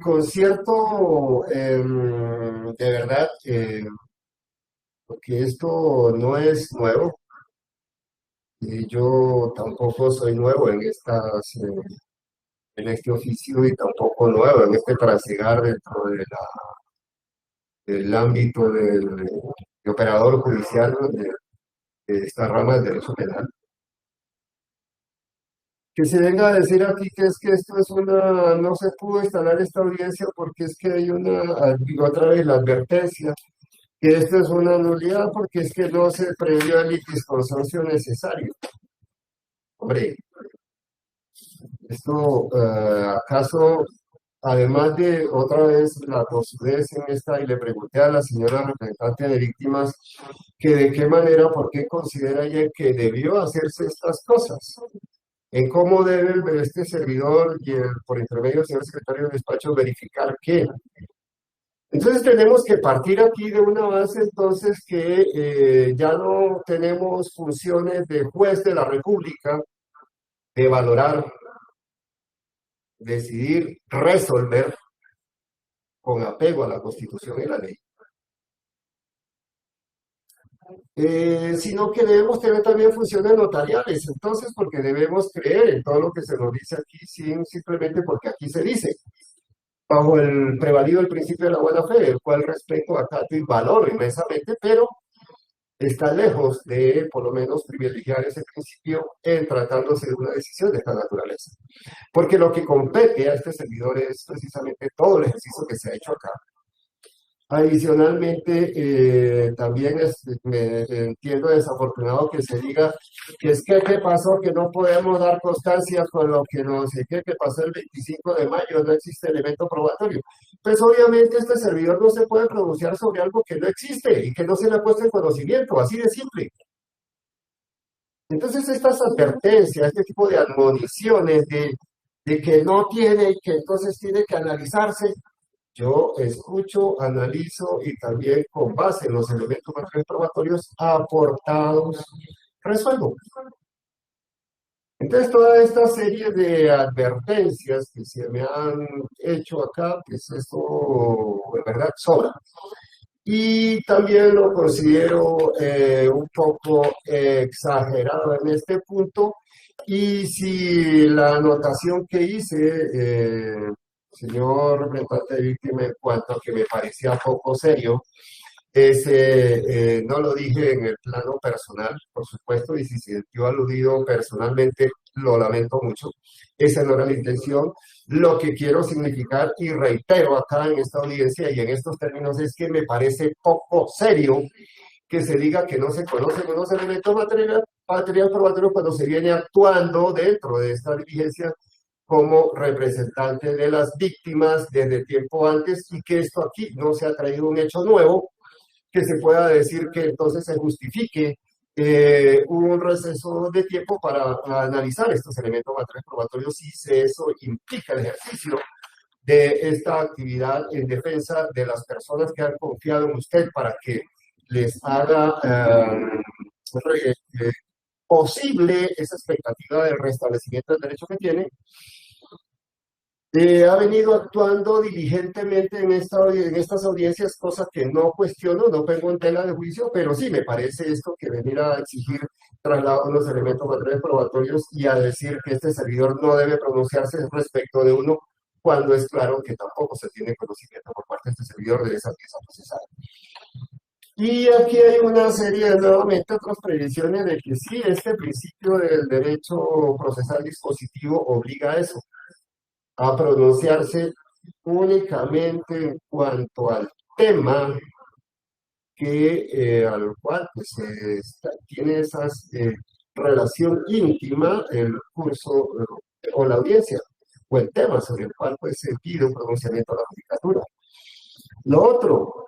Speaker 3: con cierto, de verdad, porque esto no es nuevo, yo tampoco soy nuevo en este oficio y tampoco nuevo en este trasegar dentro del ámbito de operador judicial de esta rama del derecho penal. Que se venga a decir aquí que es que esto es no se pudo instalar esta audiencia porque es que hay digo otra vez, la advertencia, que esto es una nulidad porque es que no se previó el litisconsorcio necesario. Hombre, esto, ¿acaso, además de otra vez la tosudez en esta, y le pregunté a la señora representante de víctimas que de qué manera, por qué considera ella que debió hacerse estas cosas? En cómo debe este servidor y por intermedio del señor secretario de despacho verificar qué. Entonces tenemos que partir aquí de una base entonces que ya no tenemos funciones de juez de la República, de valorar, decidir, resolver con apego a la Constitución y la ley. Sino que debemos tener también funciones notariales, entonces, porque debemos creer en todo lo que se nos dice aquí, simplemente porque aquí se dice, bajo el prevalido el principio de la buena fe, el cual respeto, acato y valoro inmensamente, pero está lejos de, por lo menos, privilegiar ese principio en tratándose de una decisión de esta naturaleza. Porque lo que compete a este servidor es precisamente todo el ejercicio que se ha hecho acá. Adicionalmente, también me entiendo desafortunado que se diga que es que qué pasó, que no podemos dar constancia con lo que no sé qué, que pasó el 25 de mayo, no existe elemento probatorio. Pues obviamente este servidor no se puede pronunciar sobre algo que no existe y que no se le ha puesto en conocimiento, así de simple. Entonces estas advertencias, este tipo de admoniciones de que no tiene y que entonces tiene que analizarse, yo escucho, analizo y también con base en los elementos materiales probatorios aportados, resuelvo. Entonces, toda esta serie de advertencias que se me han hecho acá, pues esto de verdad sobra. Y también lo considero un poco exagerado en este punto. Y si la anotación que hice señor representante de víctima, en cuanto a que me parecía poco serio, no lo dije en el plano personal, por supuesto, y si se sintió aludido personalmente, lo lamento mucho. Esa no era la intención. Lo que quiero significar, y reitero acá en esta audiencia y en estos términos, es que me parece poco serio que se diga que no se conocen unos elementos material probatorio cuando se viene actuando dentro de esta diligencia como representante de las víctimas desde tiempo antes, y que esto aquí no se ha traído un hecho nuevo que se pueda decir que entonces se justifique un receso de tiempo para analizar estos elementos materiales probatorios, si eso implica el ejercicio de esta actividad en defensa de las personas que han confiado en usted para que les haga posible esa expectativa del restablecimiento del derecho que tiene. Ha venido actuando diligentemente en estas audiencias, cosa que no cuestiono, no pongo en tela de juicio, pero sí me parece esto que venir a exigir traslado de los elementos materiales probatorios y a decir que este servidor no debe pronunciarse respecto de uno, cuando es claro que tampoco se tiene conocimiento por parte de este servidor de esa pieza procesal. Y aquí hay una serie de, nuevamente, otras previsiones de que sí, este principio del derecho procesal dispositivo obliga a eso, a pronunciarse únicamente en cuanto al tema al cual pues, tiene esa relación íntima el curso o la audiencia, o el tema sobre el cual pues, se pide un pronunciamiento a la judicatura. Lo otro,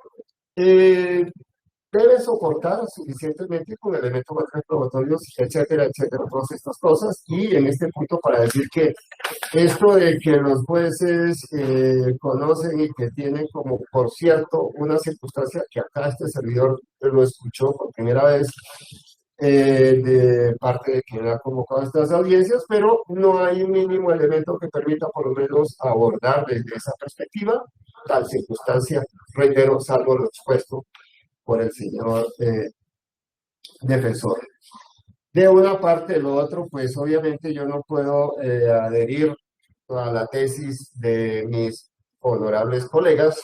Speaker 3: debe soportar suficientemente con elementos materiales probatorios, etcétera, etcétera, todas estas cosas. Y en este punto, para decir que esto de que los jueces conocen y que tienen como, por cierto, una circunstancia que acá este servidor lo escuchó por primera vez de parte de quien ha convocado estas audiencias, pero no hay un mínimo elemento que permita por lo menos abordar desde esa perspectiva tal circunstancia, reitero, salvo lo expuesto por el señor defensor. De una parte, de lo otro, pues obviamente yo no puedo adherir a la tesis de mis honorables colegas,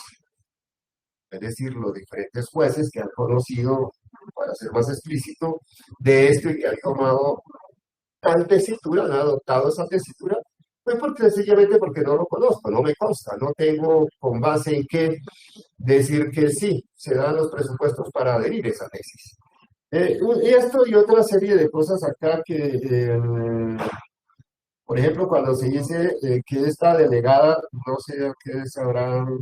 Speaker 3: es decir, los diferentes jueces que han conocido, para ser más explícito, de esto y que han tomado tal tesitura, han adoptado esa tesitura, pues sencillamente porque no lo conozco, no me consta, no tengo con base en qué decir que sí, se dan los presupuestos para adherir a esa tesis. Y esto y otra serie de cosas acá que, por ejemplo, cuando se dice que esta delegada, no sé a qué se habrán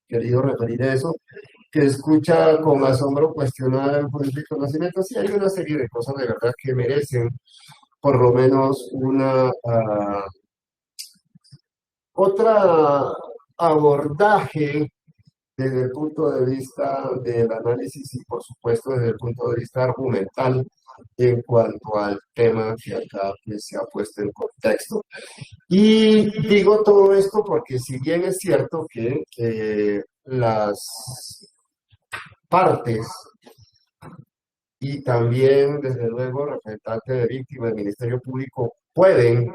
Speaker 3: querido referir a eso, que escucha con asombro cuestionar el juez de conocimiento, sí hay una serie de cosas de verdad que merecen por lo menos una otra abordaje desde el punto de vista del análisis y por supuesto desde el punto de vista argumental en cuanto al tema que acá se ha puesto en contexto. Y digo todo esto porque si bien es cierto que las partes y también desde luego representantes de víctimas del Ministerio Público pueden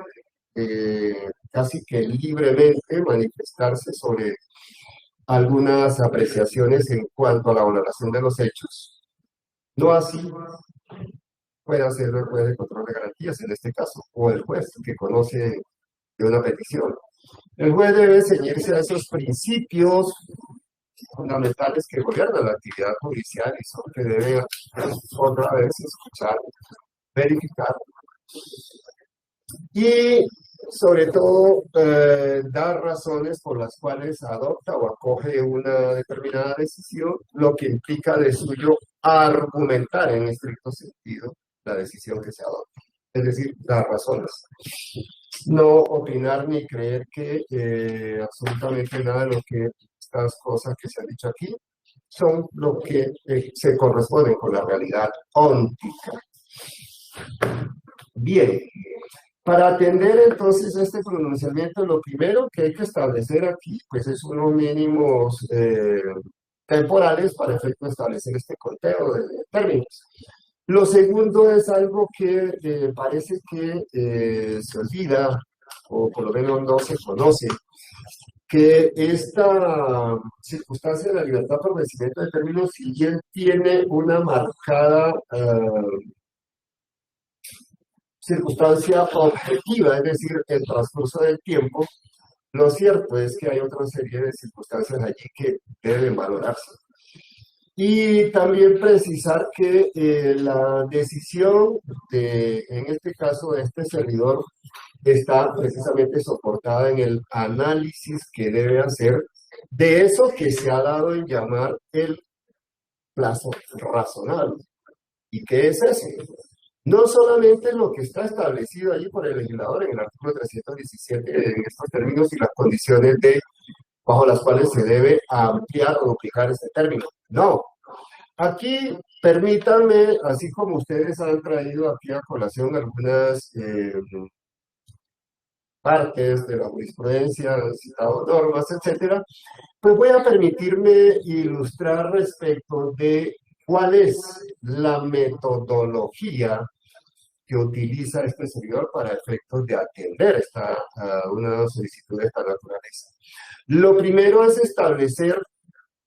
Speaker 3: casi que libremente manifestarse sobre algunas apreciaciones en cuanto a la valoración de los hechos. No así puede hacerlo el juez de control de garantías en este caso, o el juez que conoce de una petición. El juez debe ceñirse a esos principios fundamentales que gobiernan la actividad judicial y son que debe otra vez escuchar, verificar y sobre todo dar razones por las cuales adopta o acoge una determinada decisión, lo que implica de suyo argumentar en estricto sentido la decisión que se adopta, es decir, dar razones. No opinar ni creer que absolutamente nada de lo que estas cosas que se han dicho aquí son lo que se corresponden con la realidad óntica. Bien. Para atender entonces este pronunciamiento, lo primero que hay que establecer aquí, pues es unos mínimos temporales para efecto de establecer este conteo de términos. Lo segundo es algo que parece que se olvida, o por lo menos no se conoce, que esta circunstancia de la libertad por vencimiento de términos, si bien tiene una marcada circunstancia objetiva, es decir, el transcurso del tiempo, lo cierto es que hay otra serie de circunstancias allí que deben valorarse. Y también precisar que la decisión en este caso, de este servidor, está precisamente soportada en el análisis que debe hacer de eso que se ha dado en llamar el plazo razonable. ¿Y qué es ese? No solamente lo que está establecido allí por el legislador en el artículo 317, en estos términos y las condiciones bajo las cuales se debe ampliar o duplicar este término. No. Aquí, permítanme, así como ustedes han traído aquí a colación algunas partes de la jurisprudencia, han citado normas, etcétera, pues voy a permitirme ilustrar respecto de cuál es la metodología que utiliza este servidor para efectos de atender una solicitud de esta naturaleza. Lo primero es establecer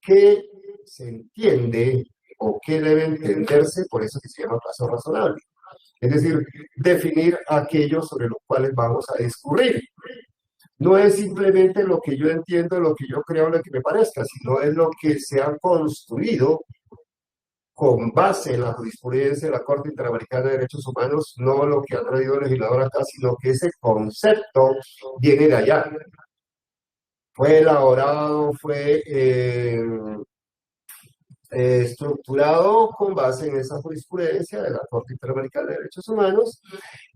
Speaker 3: qué se entiende o qué debe entenderse por eso que se llama plazo razonable. Es decir, definir aquello sobre los cuales vamos a discurrir. No es simplemente lo que yo entiendo, lo que yo creo, lo que me parezca, sino es lo que se ha construido con base en la jurisprudencia de la Corte Interamericana de Derechos Humanos, no lo que ha traído el legislador acá, sino que ese concepto viene de allá. Fue elaborado, fue estructurado con base en esa jurisprudencia de la Corte Interamericana de Derechos Humanos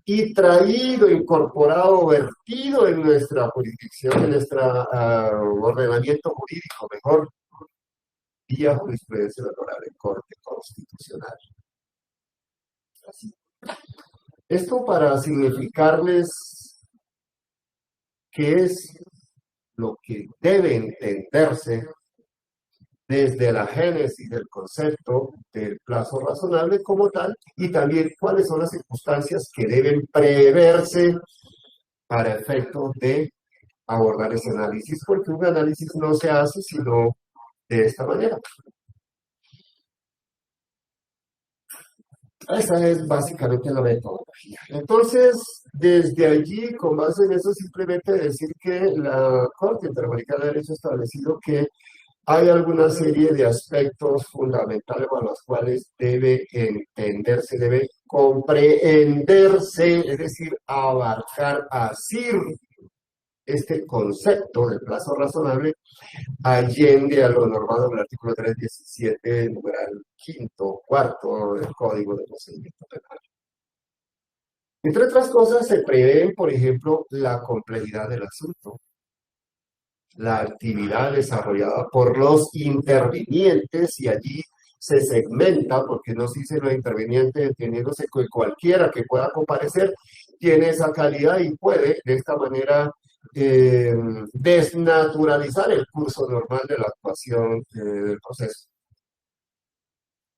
Speaker 3: y traído, incorporado, vertido en nuestra jurisdicción, en nuestro ordenamiento jurídico, mejor, vía jurisprudencia laboral en Corte Constitucional. Así. Esto para significarles qué es lo que debe entenderse desde la génesis del concepto del plazo razonable como tal, y también cuáles son las circunstancias que deben preverse para efecto de abordar ese análisis, porque un análisis no se hace sino de esta manera. Esa es básicamente la metodología. Entonces, desde allí, con base en eso, simplemente decir que la Corte Interamericana de Derecho ha establecido que hay alguna serie de aspectos fundamentales para los cuales debe entenderse, debe comprenderse, es decir, abarcar, asir este concepto de plazo razonable allende a lo normado en el artículo 317, numeral quinto, cuarto del Código de Procedimiento Penal. Entre otras cosas, se prevén, por ejemplo, la complejidad del asunto, la actividad desarrollada por los intervinientes, y allí se segmenta, porque no se dice los intervinientes, entendiéndose que cualquiera que pueda comparecer tiene esa calidad y puede de esta manera desnaturalizar el curso normal de la actuación del proceso.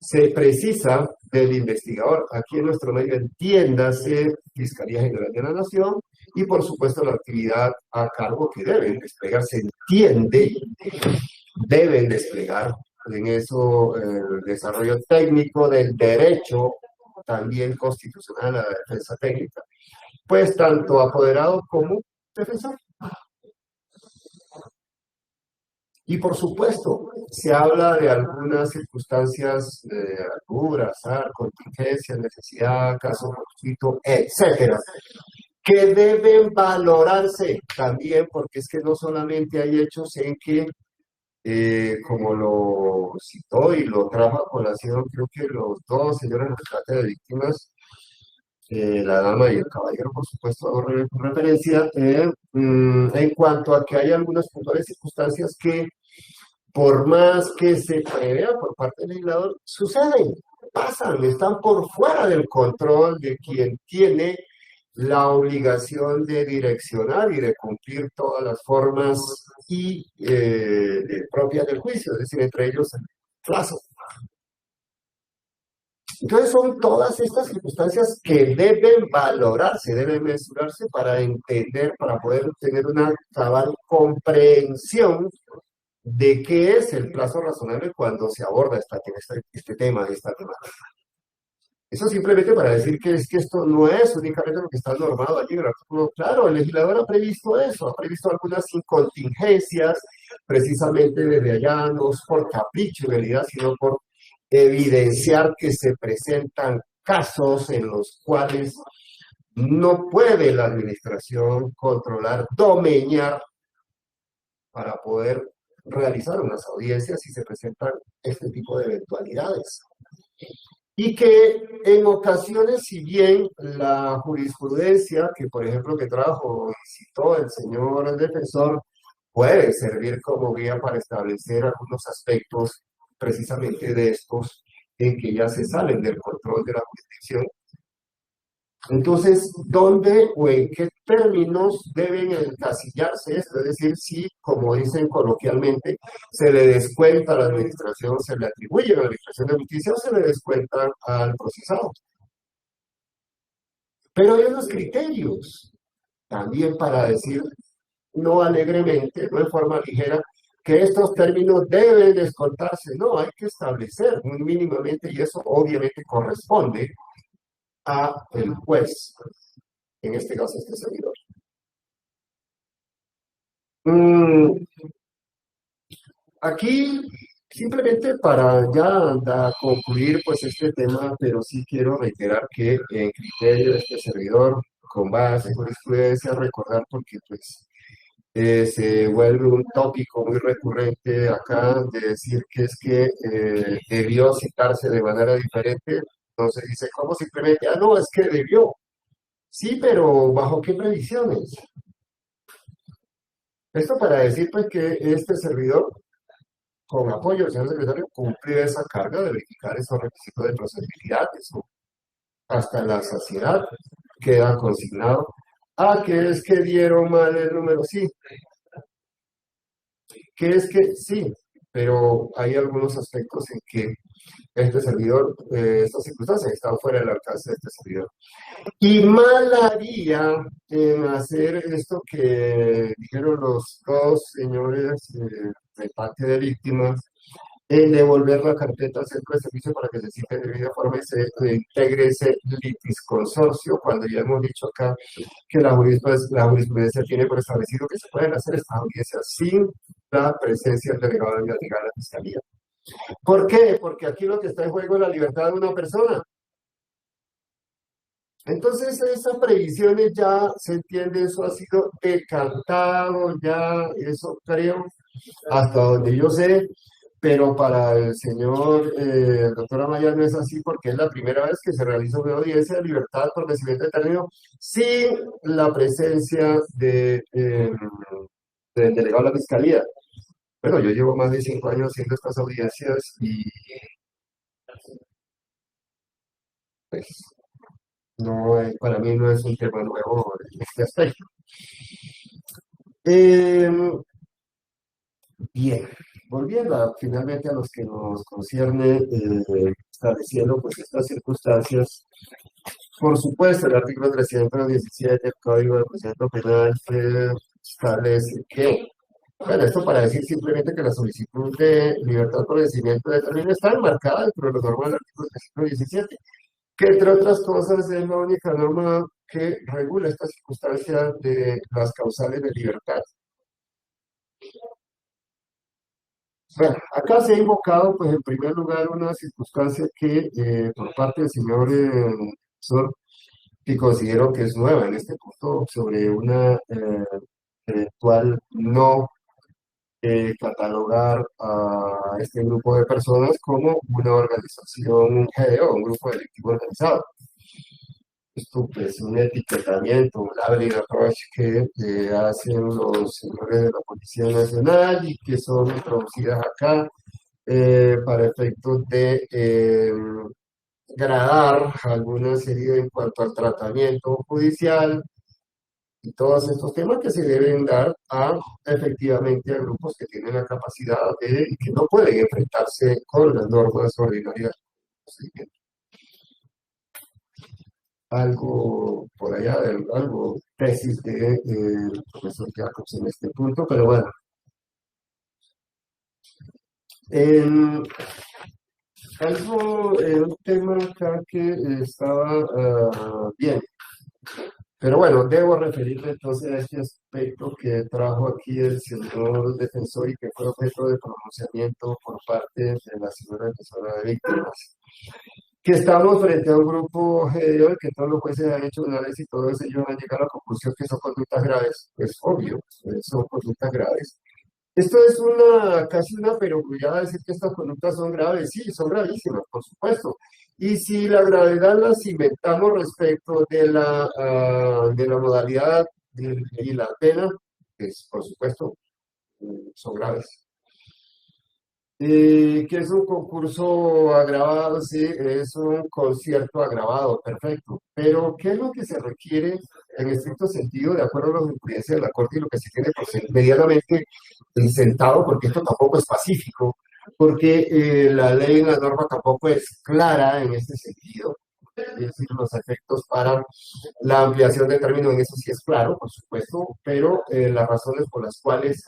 Speaker 3: Se precisa del investigador, aquí en nuestro medio entiéndase Fiscalía General de la Nación, y por supuesto la actividad a cargo que deben desplegar, se entiende, deben desplegar en eso el desarrollo técnico del derecho, también constitucional a la defensa técnica, pues tanto apoderado como defensor. Y por supuesto, se habla de algunas circunstancias de altura, azar, contingencia, necesidad, caso fortuito, etcétera, que deben valorarse también, porque es que no solamente hay hechos en que, como lo citó y lo trajo a colación, creo que los dos señores rescate de víctimas, la dama y el caballero, por supuesto, hago referencia, en cuanto a que hay algunas puntuales circunstancias que, por más que se prevea por parte del legislador, suceden, pasan, están por fuera del control de quien tiene la obligación de direccionar y de cumplir todas las formas propias del juicio, es decir, entre ellos el plazo. Entonces son todas estas circunstancias que deben valorarse, deben mesurarse para entender, para poder tener una cabal comprensión de qué es el plazo razonable cuando se aborda este tema, esta temática. Eso simplemente para decir que es que esto no es únicamente lo que está normado allí en el artículo. Claro, el legislador ha previsto eso, ha previsto algunas contingencias, precisamente desde allá, no es por capricho en realidad, sino por evidenciar que se presentan casos en los cuales no puede la administración controlar, domeñar para poder realizar unas audiencias si se presentan este tipo de eventualidades. Y que en ocasiones, si bien la jurisprudencia que, por ejemplo, que trajo y citó el señor defensor, puede servir como guía para establecer algunos aspectos precisamente de estos en que ya se salen del control de la jurisdicción. Entonces, ¿dónde o en qué términos deben encasillarse esto? Es decir, si, como dicen coloquialmente, se le descuenta a la administración, se le atribuye a la administración de justicia o se le descuenta al procesado. Pero hay unos criterios también para decir, no alegremente, no en forma ligera, que estos términos deben descontarse. No, hay que establecer muy mínimamente, y eso obviamente corresponde a el juez, en este caso este servidor. Aquí, simplemente para ya concluir pues este tema, pero sí quiero reiterar que en criterio de este servidor, con base en jurisprudencia, recordar porque pues se vuelve un tópico muy recurrente acá de decir que es que debió citarse de manera diferente. Entonces dice, ¿cómo simplemente? Ah, no, es que debió. Sí, pero ¿bajo qué previsiones? Esto para decir pues que este servidor, con apoyo del señor secretario, cumplió esa carga de verificar esos requisitos de procedibilidad, eso hasta la saciedad queda consignado. Ah, que es que dieron mal el número, sí. Que es que sí, pero hay algunos aspectos en que este servidor, estas circunstancias están fuera del alcance de este servidor. Y mal haría en hacer esto que dijeron los dos señores de parte de víctimas, en devolver la carpeta al centro de servicio para que se cite de debida forma y se integre ese litisconsorcio, cuando ya hemos dicho acá que la jurisprudencia tiene por establecido que se pueden hacer estas audiencias sin la presencia del delegado de la Fiscalía. ¿Por qué? Porque aquí lo que está en juego es la libertad de una persona. Entonces, esas previsiones ya se entiende, eso ha sido decantado, ya eso creo, hasta donde yo sé, pero para el señor el doctor Amaya no es así porque es la primera vez que se realiza una audiencia de libertad por vencimiento de término sin la presencia del delegado de la Fiscalía. Bueno, yo llevo más de 5 años haciendo estas audiencias y pues no, para mí no es un tema nuevo en este aspecto. Bien, volviendo finalmente a los que nos concierne, estableciendo pues estas circunstancias, por supuesto el artículo 317 del Código de Procedimiento Penal establece que, bueno, esto para decir simplemente que la solicitud de libertad por vencimiento de término está enmarcada dentro de lo normal del artículo 317, que entre otras cosas es la única norma que regula esta circunstancia de las causales de libertad. Bueno, acá se ha invocado, pues en primer lugar, una circunstancia que por parte del señor profesor, que considero que es nueva en este punto, sobre una eventual no catalogar a este grupo de personas como una organización, un GDO, un grupo delictivo organizado. Esto es un etiquetamiento, un labeling approach que hacen los señores de la Policía Nacional y que son introducidas acá para efectos de gradar alguna serie en cuanto al tratamiento judicial y todos estos temas que se deben dar a efectivamente a grupos que tienen la capacidad de y que no pueden enfrentarse con las normas ordinarias del procedimiento. algo por allá, algo tesis de profesor Jacobs en este punto, pero bueno. Un tema acá que estaba bien, pero bueno, debo referirme entonces a este aspecto que trajo aquí el señor defensor y que fue objeto de pronunciamiento por parte de la señora defensora de víctimas. Que estamos frente a un grupo GDO que todos los jueces han hecho un análisis y todos ellos han llegado a la conclusión que son conductas graves. Es obvio, son conductas graves. Esto es casi una perogrullada decir que estas conductas son graves. Sí, son gravísimas, por supuesto. Y si la gravedad la cimentamos respecto de la modalidad y la pena, pues por supuesto son graves. Que es un concurso agravado, sí, es un concierto agravado, perfecto. Pero, ¿qué es lo que se requiere en estricto sentido, de acuerdo a la jurisprudencia de la Corte y lo que se tiene medianamente sentado, porque esto tampoco es pacífico, porque la ley, la norma tampoco es clara en este sentido? Es decir, los efectos para la ampliación de término en eso sí es claro, por supuesto, pero las razones por las cuales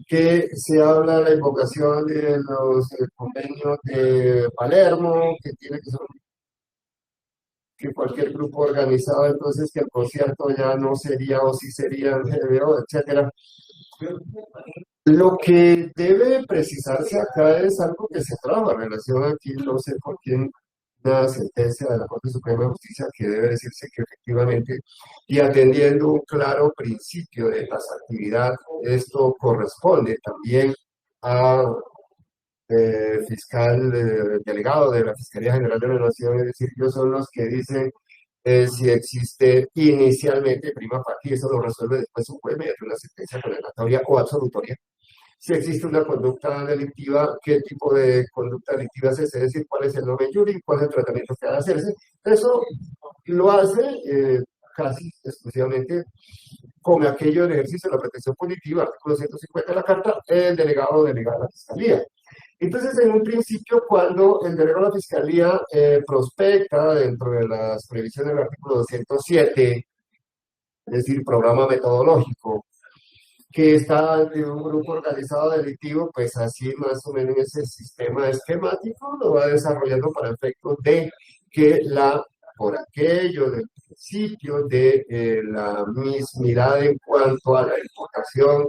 Speaker 3: que se habla de la invocación de los convenios de Palermo, que tiene que ser que cualquier grupo organizado, entonces que el concierto ya no sería o sí sería el GBO, etcétera. Lo que debe precisarse acá es algo que se trajo en relación aquí, no sé por quién, una sentencia de la Corte Suprema de Justicia que debe decirse que efectivamente, y atendiendo un claro principio de taxatividad, esto corresponde también a fiscal delegado de la Fiscalía General de la Nación, es decir, ellos son los que dicen si existe inicialmente prima facie, eso lo resuelve después un juez mediante una sentencia condenatoria o absolutoria. Si existe una conducta delictiva, qué tipo de conducta delictiva es ese, es decir, cuál es el nomen juris, cuál es el tratamiento que ha de hacerse. Eso lo hace casi exclusivamente con aquello del ejercicio de la protección punitiva, artículo 150 de la Carta, el delegado o delegada de la Fiscalía. Entonces, en un principio, cuando el delegado de la Fiscalía prospecta dentro de las previsiones del artículo 207, es decir, programa metodológico, que está ante un grupo organizado delictivo, pues así más o menos ese sistema esquemático lo va desarrollando para efectos de que por aquello del principio de la mismidad en cuanto a la imputación,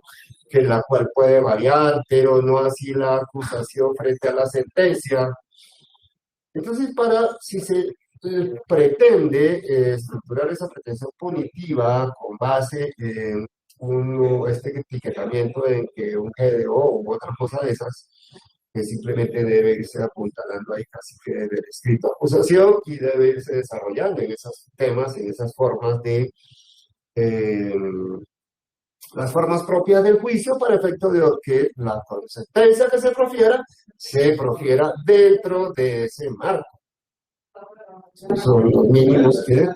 Speaker 3: que la cual puede variar, pero no así la acusación frente a la sentencia. Entonces, si se pretende estructurar esa pretensión punitiva con base en este etiquetamiento en que un GDO u otra cosa de esas, que simplemente debe irse apuntalando ahí casi que del escrito acusación y debe irse desarrollando en esos temas, en esas formas de las formas propias del juicio para efecto de que la sentencia que se profiera dentro de ese marco. Son los mínimos que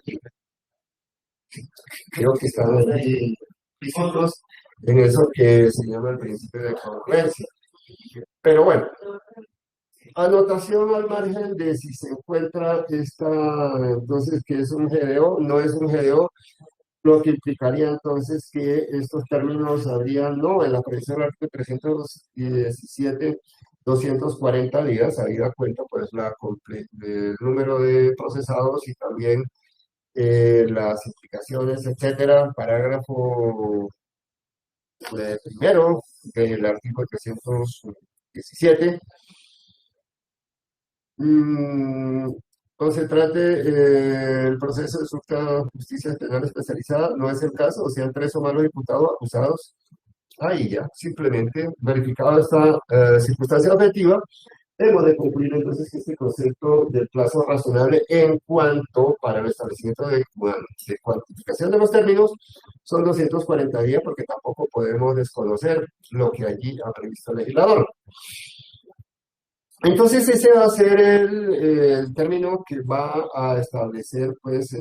Speaker 3: creo que están ahí físicos en eso que se llama el principio de congruencia. Pero bueno, anotación al margen de si se encuentra entonces que es un GDO, no es un GDO, lo que implicaría entonces que estos términos habrían, no, en la previsión del artículo 317, 240 días, habida cuenta pues el número de procesados y también las implicaciones, etcétera, parágrafo primero del artículo 317. Concentrate el proceso de justicia penal especializada, no es el caso, o sean 3 o más los imputados acusados. Ahí ya, simplemente verificada esta circunstancia objetiva, hemos de concluir entonces que este concepto del plazo razonable en cuanto para el establecimiento de cuantificación de los términos son 240 días, porque tampoco podemos desconocer lo que allí ha previsto el legislador. Entonces ese va a ser el término que va a establecer, pues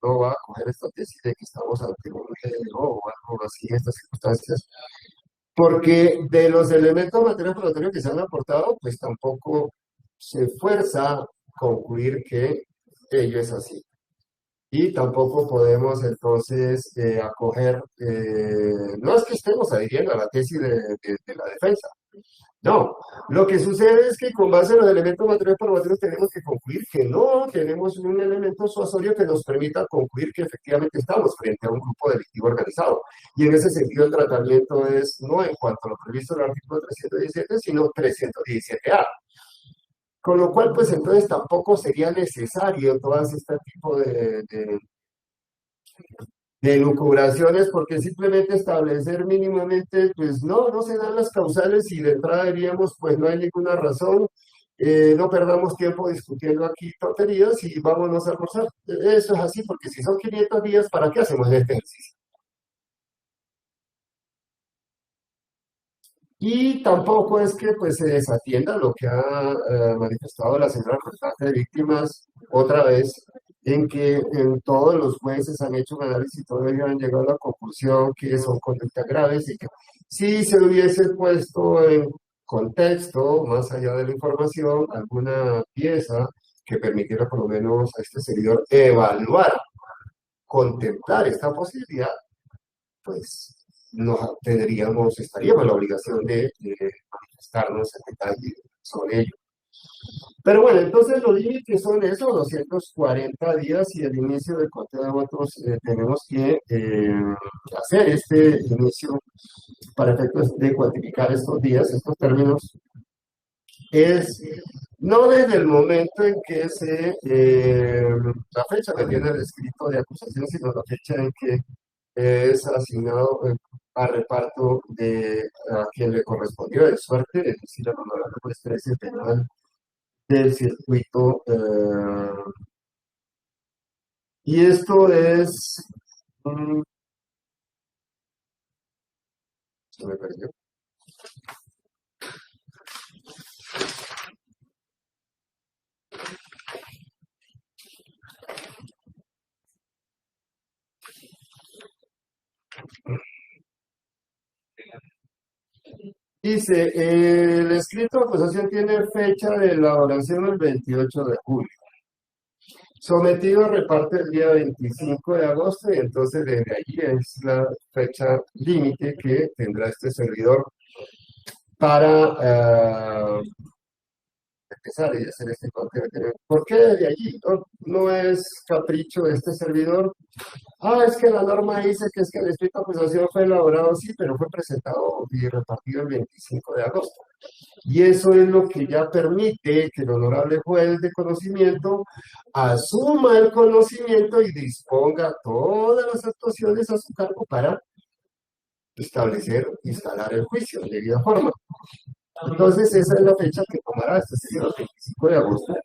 Speaker 3: no va a coger esta tesis de que estamos ante un GDO o algo así en estas circunstancias, porque de los elementos materiales probatorios que se han aportado, pues tampoco se fuerza a concluir que ello es así. y tampoco podemos entonces acoger, no es que estemos adhiriendo a la tesis de la defensa, no, lo que sucede es que con base en los elementos materiales probatorios tenemos que concluir que no tenemos un elemento suasorio que nos permita concluir que efectivamente estamos frente a un grupo delictivo organizado. Y en ese sentido el tratamiento es no en cuanto a lo previsto en el artículo 317, sino 317A. Con lo cual, pues entonces tampoco sería necesario todo este tipo de elucubraciones, porque simplemente establecer mínimamente, pues no se dan las causales y de entrada diríamos, pues no hay ninguna razón, no perdamos tiempo discutiendo aquí tonterías y vámonos a almorzar. Eso es así, porque si son 500 días, ¿para qué hacemos este ejercicio? Y tampoco es que pues se desatienda lo que ha manifestado la señora representante de víctimas otra vez, en que en todos los jueces han hecho un análisis y todos ellos han llegado a la conclusión que son conductas graves y que si se hubiese puesto en contexto, más allá de la información, alguna pieza que permitiera por lo menos a este servidor evaluar, contemplar esta posibilidad, pues estaríamos en la obligación de manifestarnos en detalle sobre ello. Pero bueno, entonces los límites son esos, 240 días y el inicio del conteo de votos tenemos que hacer este inicio para efectos de cuantificar estos días, estos términos, es no desde el momento en que la fecha que tiene el escrito de acusación, sino la fecha en que es asignado a reparto de a quien le correspondió de suerte, es decir, al honorable juez 13 penal del circuito. Y esto es, se me perdió. Dice, el escrito de acusación tiene fecha de elaboración el 28 de julio. Sometido a reparto el día 25 de agosto y entonces desde allí es la fecha límite que tendrá este servidor para empezar y hacer este conteo. ¿Por qué desde allí? No es capricho de este servidor. Es que la norma dice que es que el escrito de acusación fue elaborado, sí, pero fue presentado y repartido el 25 de agosto. Y eso es lo que ya permite que el honorable juez de conocimiento asuma el conocimiento y disponga todas las actuaciones a su cargo para establecer, instalar el juicio de debida forma. Entonces, esa es la fecha que tomará este señor, el 25 de agosto.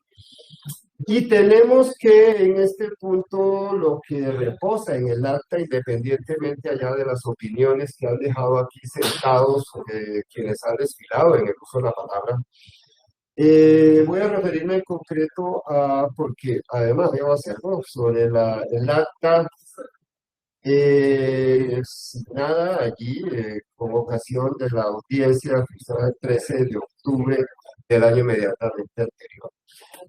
Speaker 3: Y tenemos que en este punto lo que reposa en el acta, independientemente allá de las opiniones que han dejado aquí sentados quienes han desfilado en el uso de la palabra, voy a referirme en concreto a, porque además debo hacerlo, sobre el acta asignada allí con ocasión de la audiencia registrada el 13 de octubre del año inmediatamente anterior.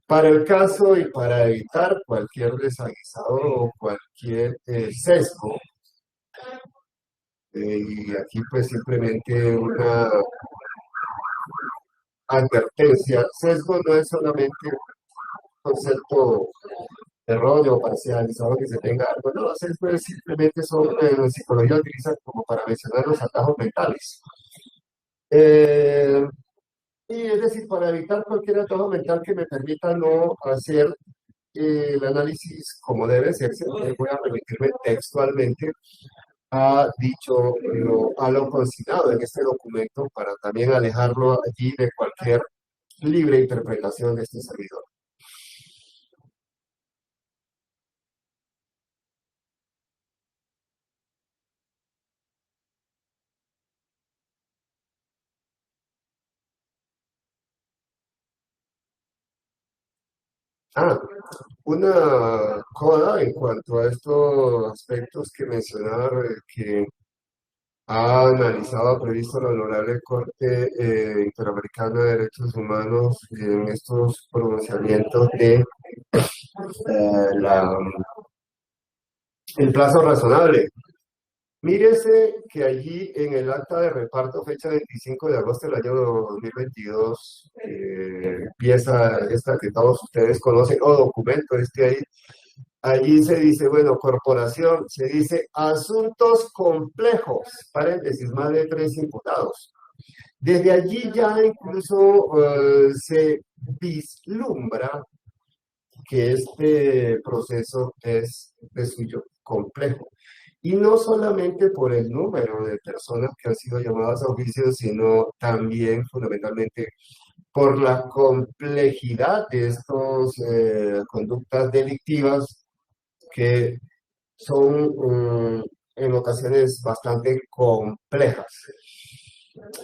Speaker 3: Para el caso y para evitar cualquier desaguisado o cualquier sesgo, y aquí pues simplemente una advertencia, sesgo no es solamente un concepto erróneo o parcializado que se tenga algo, no, sesgo es simplemente son, en psicología utilizan como para mencionar los atajos mentales. Y es decir, para evitar cualquier atajo mental que me permita no hacer el análisis como debe hacerse, voy a remitirme textualmente a lo consignado en este documento para también alejarlo allí de cualquier libre interpretación de este servidor. Una coda en cuanto a estos aspectos que mencionaba, que ha analizado, previsto la Honorable Corte Interamericana de Derechos Humanos en estos pronunciamientos de la en plazo razonable. Mírese que allí en el acta de reparto, fecha 25 de agosto del año 2022, pieza esta que todos ustedes conocen, o documento ahí, allí se dice, bueno, corporación, se dice asuntos complejos, paréntesis, más de 3 imputados. Desde allí ya incluso se vislumbra que este proceso es de suyo complejo. Y no solamente por el número de personas que han sido llamadas a juicio, sino también fundamentalmente por la complejidad de estas conductas delictivas que son en ocasiones bastante complejas.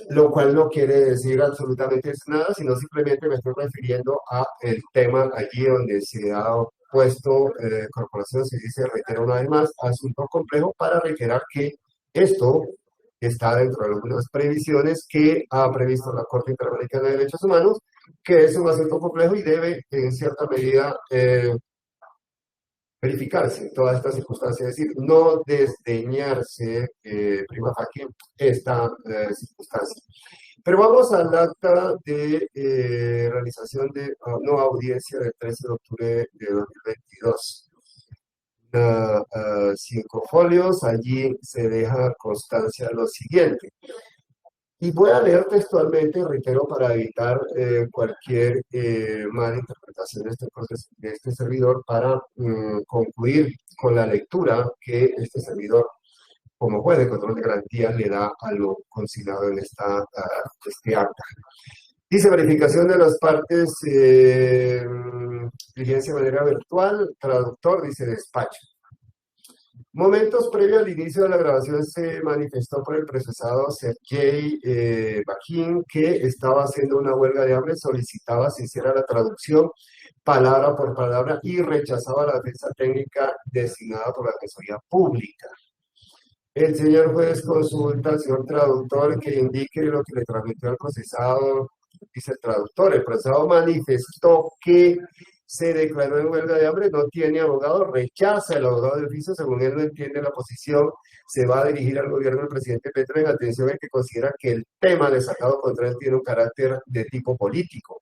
Speaker 3: Lo cual no quiere decir absolutamente nada, sino simplemente me estoy refiriendo a el tema allí donde se ha puesto corporación, se dice, reitero una vez más, asunto complejo, para reiterar que esto está dentro de algunas previsiones que ha previsto la Corte Interamericana de Derechos Humanos, que es un asunto complejo y debe en cierta medida verificarse todas estas circunstancias, es decir, no desdeñarse prima facie esta circunstancia. Pero vamos al acta de realización de no audiencia del 13 de octubre de 2022. 5 folios, allí se deja constancia lo siguiente. Y voy a leer textualmente, reitero, para evitar cualquier mala interpretación de este servidor, para concluir con la lectura que este servidor, como juez de control de garantía, le da a lo consignado en este acta. Dice, verificación de las partes, diligencia de manera virtual, traductor, dice despacho. Momentos previos al inicio de la grabación se manifestó por el procesado Sergei Bakin que estaba haciendo una huelga de hambre, solicitaba se hiciera la traducción palabra por palabra y rechazaba la defensa técnica designada por la Defensoría Pública. El señor juez consulta al señor traductor que indique lo que le transmitió al procesado, dice el traductor. El procesado manifestó que se declaró en huelga de hambre, no tiene abogado, rechaza el abogado de oficio, según él no entiende la posición, se va a dirigir al gobierno del presidente Petro en atención a que considera que el tema desatado contra él tiene un carácter de tipo político.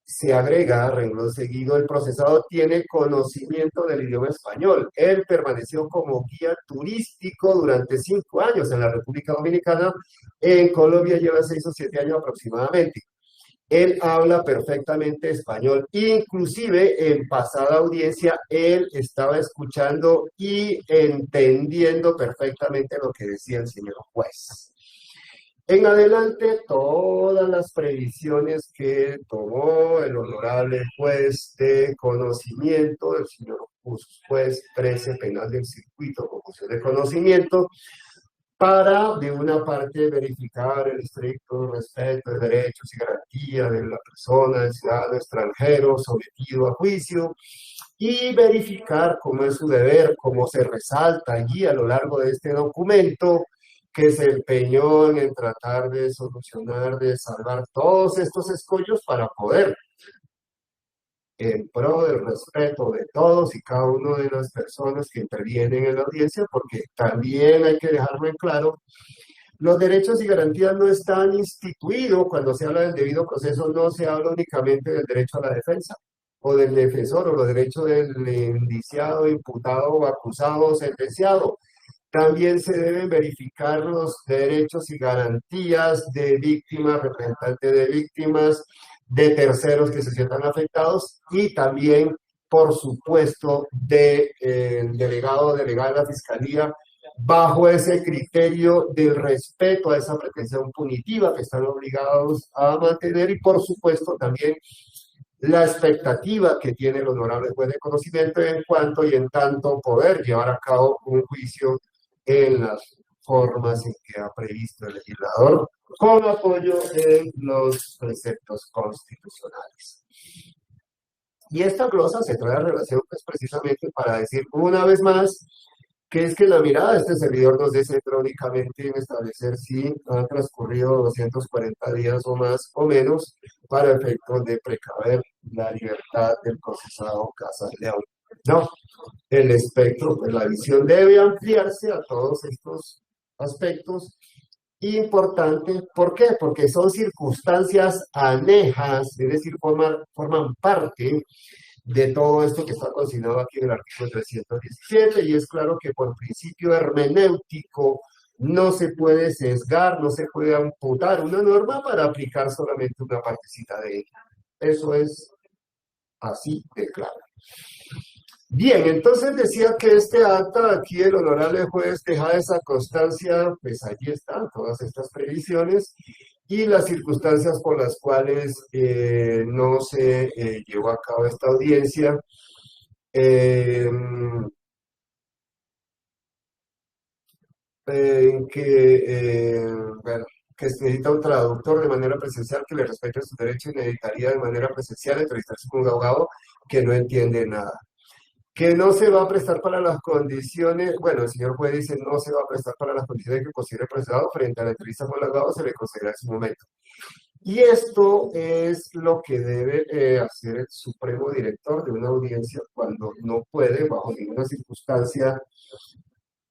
Speaker 3: Se agrega, renglón seguido, el procesado tiene conocimiento del idioma español. Él permaneció como guía turístico durante 5 años en la República Dominicana, en Colombia lleva 6 o 7 años aproximadamente. Él habla perfectamente español, inclusive en pasada audiencia él estaba escuchando y entendiendo perfectamente lo que decía el señor juez. En adelante, todas las previsiones que tomó el honorable juez de conocimiento, el señor juez 13 penal del circuito, confusión de conocimiento, para, de una parte, verificar el estricto respeto de derechos y garantías de la persona, del ciudadano extranjero sometido a juicio, y verificar cómo es su deber, cómo se resalta allí a lo largo de este documento, que se empeñó en tratar de solucionar, de salvar todos estos escollos para poder, en pro del respeto de todos y cada una de las personas que intervienen en la audiencia, porque también hay que dejarlo en claro, los derechos y garantías no están instituidos. Cuando se habla del debido proceso, no se habla únicamente del derecho a la defensa, o del defensor, o los derechos del indiciado, imputado, acusado o sentenciado. También se deben verificar los derechos y garantías de víctimas, representantes de víctimas, de terceros que se sientan afectados, y también, por supuesto, del delegado o delegada de la Fiscalía, bajo ese criterio del respeto a esa pretensión punitiva que están obligados a mantener, y por supuesto también la expectativa que tiene el honorable juez de conocimiento en cuanto y en tanto poder llevar a cabo un juicio en las formas en que ha previsto el legislador, con apoyo en los preceptos constitucionales. Y esta glosa se trae a relación pues, precisamente para decir una vez más que es que la mirada de este servidor nos descentra únicamente en establecer si han transcurrido 240 días o más o menos para efectos de precaver la libertad del procesado Casas León. No, el espectro, pues la visión debe ampliarse a todos estos aspectos. Importante, ¿por qué? Porque son circunstancias anejas, es decir, forman parte de todo esto que está consignado aquí en el artículo 317, y es claro que por principio hermenéutico no se puede sesgar, no se puede amputar una norma para aplicar solamente una partecita de ella. Eso es así de claro. Bien, entonces decía que este acta, aquí el honorable juez deja esa constancia, pues allí están todas estas previsiones y las circunstancias por las cuales no se llevó a cabo esta audiencia. Bueno, que se necesita un traductor de manera presencial que le respete sus derechos y necesitaría de manera presencial entrevistarse con un abogado que no entiende nada. Que no se va a prestar para las condiciones, bueno, el señor juez dice no se va a prestar para las condiciones que considere procesado frente a la entrevista con el abogado, se le considera en su momento. Y esto es lo que debe hacer el supremo director de una audiencia cuando no puede, bajo ninguna circunstancia,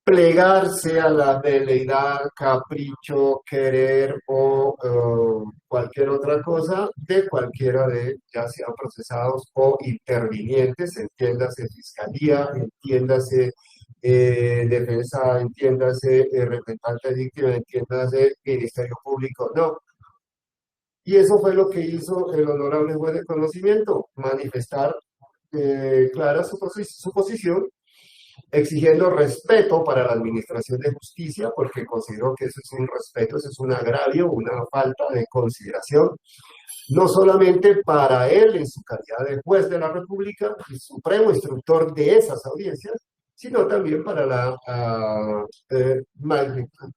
Speaker 3: plegarse a la veleidad, capricho, querer o cualquier otra cosa de cualquiera de, ya sean procesados o intervinientes, entiéndase fiscalía, entiéndase defensa, entiéndase representante de víctima, entiéndase Ministerio Público, no. Y eso fue lo que hizo el honorable juez de conocimiento, manifestar clara su posición, exigiendo respeto para la administración de justicia, porque considero que eso es un respeto, eso es un agravio, una falta de consideración, no solamente para él en su calidad de juez de la República, el supremo instructor de esas audiencias, sino también para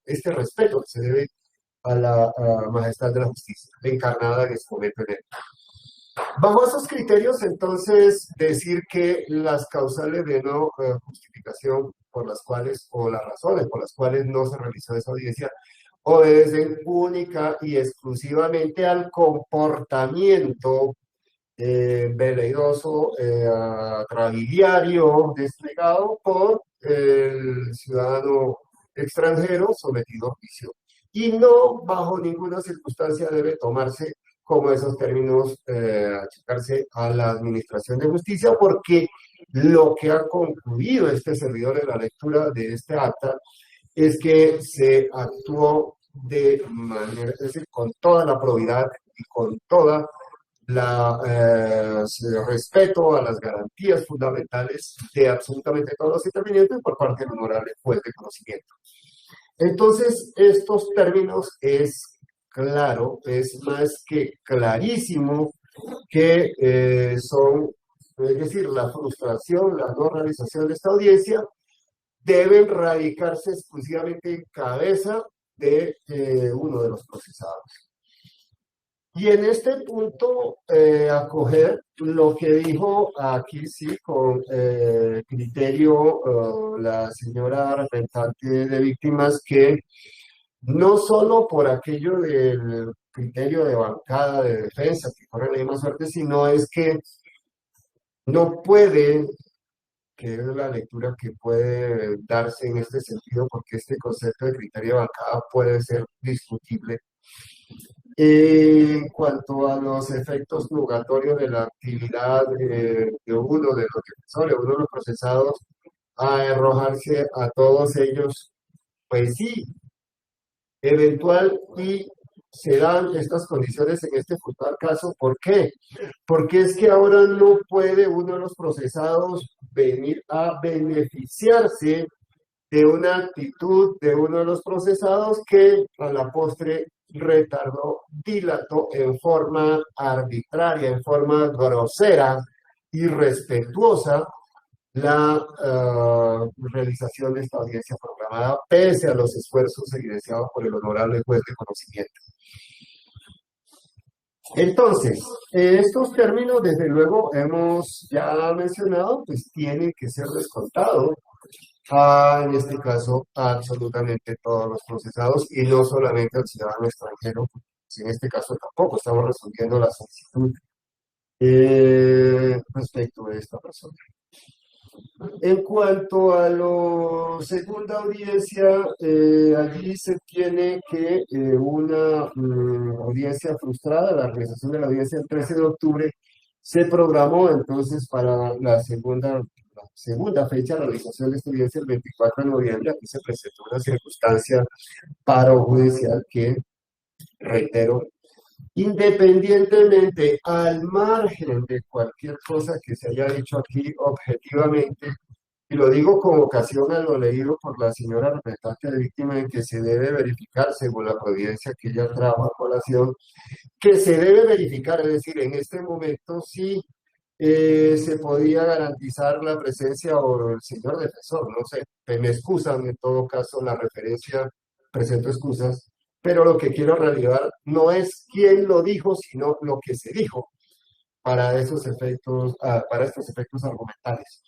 Speaker 3: este respeto que se debe a la majestad de la justicia, encarnada en este momento en él. Bajo esos criterios, entonces, decir que las causales de no justificación por las cuales, o las razones por las cuales no se realizó esa audiencia, obedecen única y exclusivamente al comportamiento veleidoso, trabiliario, desplegado por el ciudadano extranjero sometido a juicio. Y no bajo ninguna circunstancia debe tomarse como esos términos achicarse a la administración de justicia, porque lo que ha concluido este servidor en la lectura de este acta es que se actuó de manera, es decir, con toda la probidad y con toda respeto a las garantías fundamentales de absolutamente todos los intervinientes por parte del honorable juez de conocimiento. Entonces, estos términos es claro, es más que clarísimo que son, es decir, la frustración, la no realización de esta audiencia deben radicarse exclusivamente en cabeza de uno de los procesados. Y en este punto, acoger lo que dijo aquí, sí, con criterio la señora representante de víctimas, que no solo por aquello del criterio de bancada de defensa que corre la misma suerte, sino es que no puede, que es la lectura que puede darse en este sentido, porque este concepto de criterio de bancada puede ser discutible. En cuanto a los efectos nugatorios de la actividad de uno de los defensores, uno de los procesados, a arrojarse a todos ellos, pues sí, eventual y se dan estas condiciones en este puntual caso. ¿Por qué? Porque es que ahora no puede uno de los procesados venir a beneficiarse de una actitud de uno de los procesados que a la postre retardó, dilató en forma arbitraria, en forma grosera, irrespetuosa, la realización de esta audiencia programada, pese a los esfuerzos evidenciados por el honorable juez de conocimiento. Entonces, estos términos, desde luego, hemos ya mencionado, pues tienen que ser descontados en este caso, absolutamente todos los procesados y no solamente al ciudadano extranjero, pues en este caso tampoco estamos resolviendo la solicitud respecto de esta persona. En cuanto a la segunda audiencia, allí se tiene que una audiencia frustrada, la realización de la audiencia el 13 de octubre, se programó entonces para la segunda fecha de realización de esta audiencia el 24 de noviembre. Aquí se presentó una circunstancia paro judicial que, reitero, independientemente, al margen de cualquier cosa que se haya dicho aquí objetivamente, y lo digo con ocasión a lo leído por la señora representante de víctima, en que se debe verificar, según la providencia que ella trajo a colación, que se debe verificar, es decir, en este momento sí se podía garantizar la presencia o el señor defensor, no sé, me excusan en todo caso la referencia, presento excusas, pero lo que quiero realizar no es quién lo dijo, sino lo que se dijo para esos efectos, para estos efectos argumentales.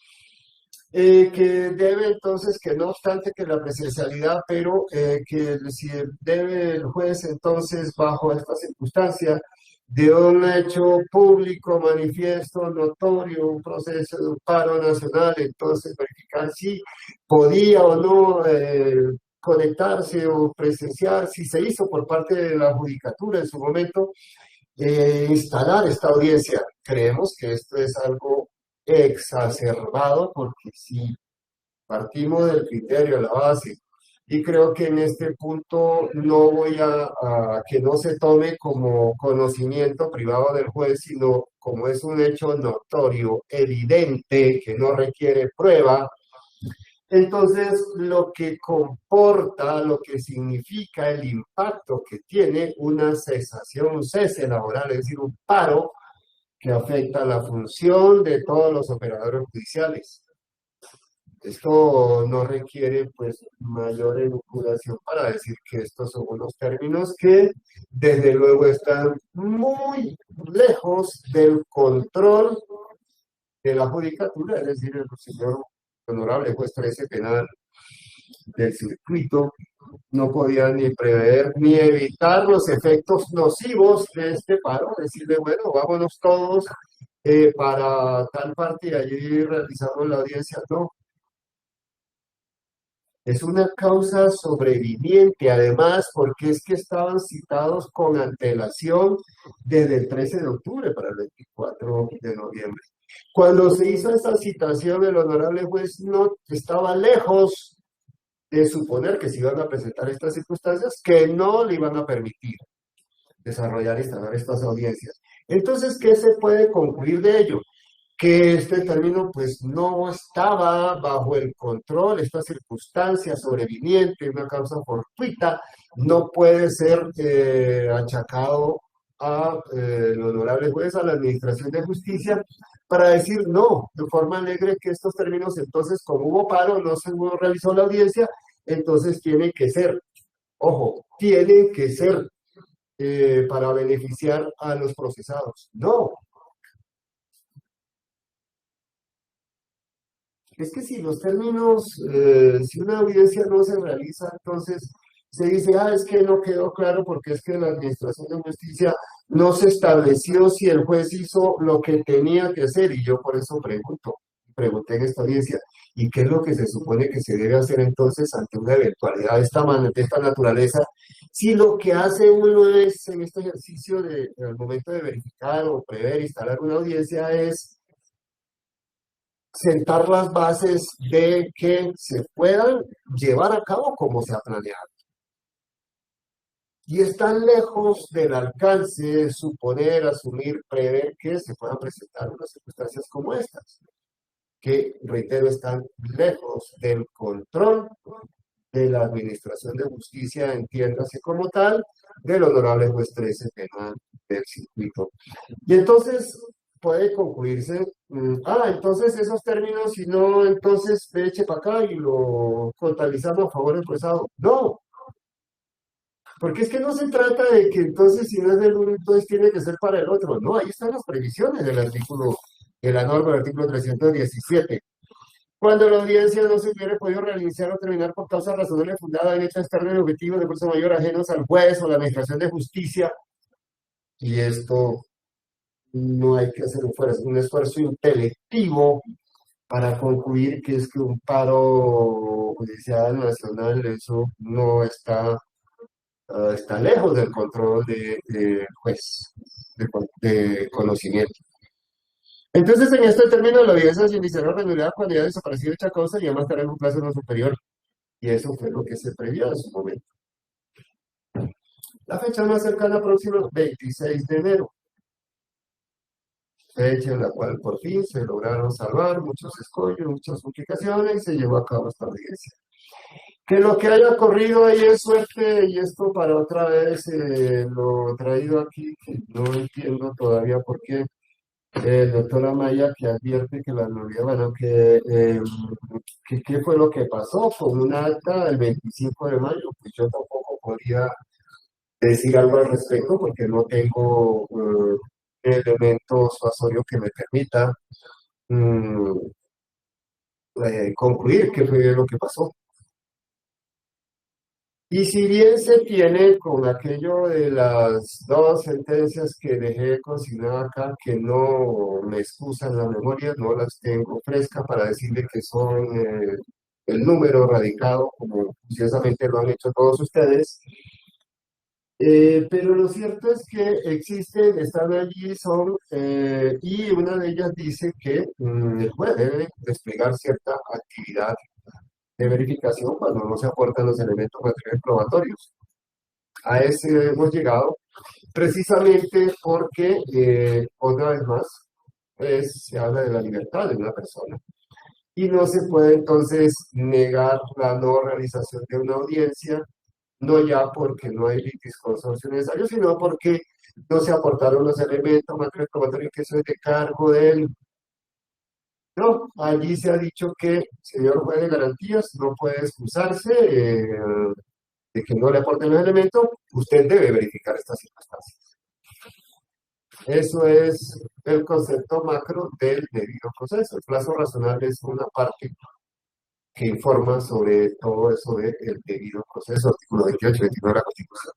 Speaker 3: Que debe entonces, que no obstante que la presencialidad, pero que si debe el juez entonces, bajo esta circunstancia, de un hecho público, manifiesto, notorio, un proceso de un paro nacional, entonces verificar si podía o no conectarse o presenciar, si se hizo por parte de la judicatura en su momento, instalar esta audiencia. Creemos que esto es algo exacerbado, porque si partimos del criterio, la base, y creo que en este punto no voy a que no se tome como conocimiento privado del juez, sino como es un hecho notorio, evidente, que no requiere prueba. Entonces, lo que comporta, lo que significa el impacto que tiene una cesación, un cese laboral, es decir, un paro que afecta la función de todos los operadores judiciales. Esto no requiere pues mayor elucubración para decir que estos son unos términos que desde luego están muy lejos del control de la judicatura, es decir, el señor honorable juez 13 penal del circuito no podía ni prever ni evitar los efectos nocivos de este paro, decirle, bueno, vámonos todos para tal parte y allí realizamos la audiencia. No, es una causa sobreviviente, además, porque es que estaban citados con antelación desde el 13 de octubre para el 24 de noviembre. Cuando se hizo esta citación, el honorable juez no estaba lejos de suponer que se iban a presentar estas circunstancias que no le iban a permitir desarrollar y instalar estas audiencias. Entonces, ¿qué se puede concluir de ello? Que este término pues no estaba bajo el control, esta circunstancia sobreviviente, una causa fortuita, no puede ser achacado a el honorable juez, a la Administración de Justicia, para decir no, de forma alegre, que estos términos, entonces, como hubo paro, no se realizó la audiencia, entonces tiene que ser, ojo, tiene que ser para beneficiar a los procesados. No. Es que si los términos, si una audiencia no se realiza, entonces se dice, es que no quedó claro porque es que la Administración de Justicia no se estableció si el juez hizo lo que tenía que hacer, y yo por eso pregunté en esta audiencia, ¿y qué es lo que se supone que se debe hacer entonces ante una eventualidad de esta naturaleza? Si lo que hace uno es, en este ejercicio al momento de verificar o prever, instalar una audiencia, es sentar las bases de que se puedan llevar a cabo como se ha planeado. Y están lejos del alcance de suponer, asumir, prever que se puedan presentar unas circunstancias como estas, que, reitero, están lejos del control de la Administración de Justicia, entiéndase como tal, del honorable juez 13 penal del circuito. Y entonces puede concluirse, entonces esos términos, si no, entonces eche para acá y lo contabilizamos a favor del procesado. No, porque es que no se trata de que entonces si no es del uno, entonces tiene que ser para el otro. No, ahí están las previsiones del artículo, de la norma del artículo 317. Cuando la audiencia no se hubiera podido realizar o terminar por causa razonable fundada en hecho externo y objetivo de fuerza mayor ajenos al juez o la Administración de Justicia, y esto no hay que hacer un esfuerzo intelectivo para concluir que es que un paro judicial nacional, eso no está, está lejos del control de juez, de conocimiento. Entonces, en este término, la audiencia se iniciará reanudada cuando haya desaparecido dicha causa y además estará en un plazo no superior. Y eso fue lo que se previó en su momento. La fecha más cercana próxima, 26 de enero, fecha en la cual por fin se lograron salvar muchos escollos, muchas complicaciones y se llevó a cabo esta audiencia. Que lo que haya ocurrido ahí es suerte y esto para otra vez lo traído aquí, que no entiendo todavía por qué el doctor Amaya que advierte que la nulidad, bueno, que qué fue lo que pasó con un acta el 25 de mayo, pues yo tampoco podría decir algo al respecto porque no tengo elemento suasorio que me permita mm, concluir qué fue lo que pasó. Y si bien se tiene con aquello de las dos sentencias que dejé consignadas acá, que no me excusan la memoria, no las tengo frescas para decirle que son el número radicado, como precisamente lo han hecho todos ustedes. Pero lo cierto es que existen, están allí, son, y una de ellas dice que el juez debe desplegar cierta actividad de verificación cuando no se aportan los elementos materiales probatorios. A ese hemos llegado precisamente porque, otra vez más, se habla de la libertad de una persona y no se puede entonces negar la no realización de una audiencia, no ya porque no hay litis consorcio necesario, sino porque no se aportaron los elementos materiales probatorios que eso es de cargo de él. No, allí se ha dicho que, señor juez de garantías, no puede excusarse de que no le aporten los elementos, usted debe verificar estas circunstancias. Eso es el concepto macro del debido proceso. El plazo razonable es una parte que informa sobre todo eso del debido proceso, artículo 28 y 29 de la Constitución.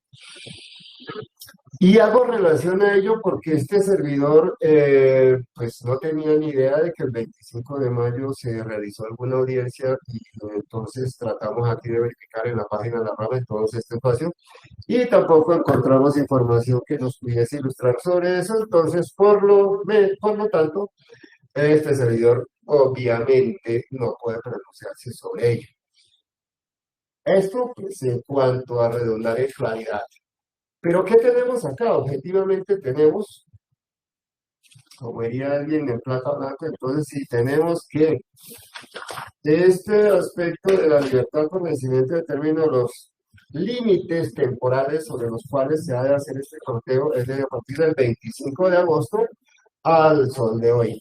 Speaker 3: Y hago relación a ello porque este servidor pues no tenía ni idea de que el 25 de mayo se realizó alguna audiencia y entonces tratamos aquí de verificar en la página de la RAMA en todo este espacio y tampoco encontramos información que nos pudiese ilustrar sobre eso, entonces por lo tanto este servidor obviamente no puede pronunciarse sobre ello. Esto pues en cuanto a redundar en claridad. Pero ¿qué tenemos acá? Objetivamente tenemos, como diría alguien en plata blanca, entonces sí tenemos que este aspecto de la libertad por vencimiento de término, los límites temporales sobre los cuales se ha de hacer este conteo es de a partir del 25 de agosto al sol de hoy.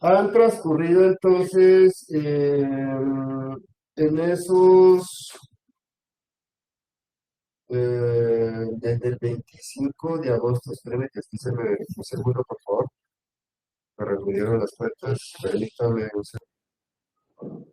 Speaker 3: Han transcurrido entonces en esos desde el 25 de agosto, espérenme que aquí se me un segundo, por favor, me revinieron las cuentas, permítame un segundo.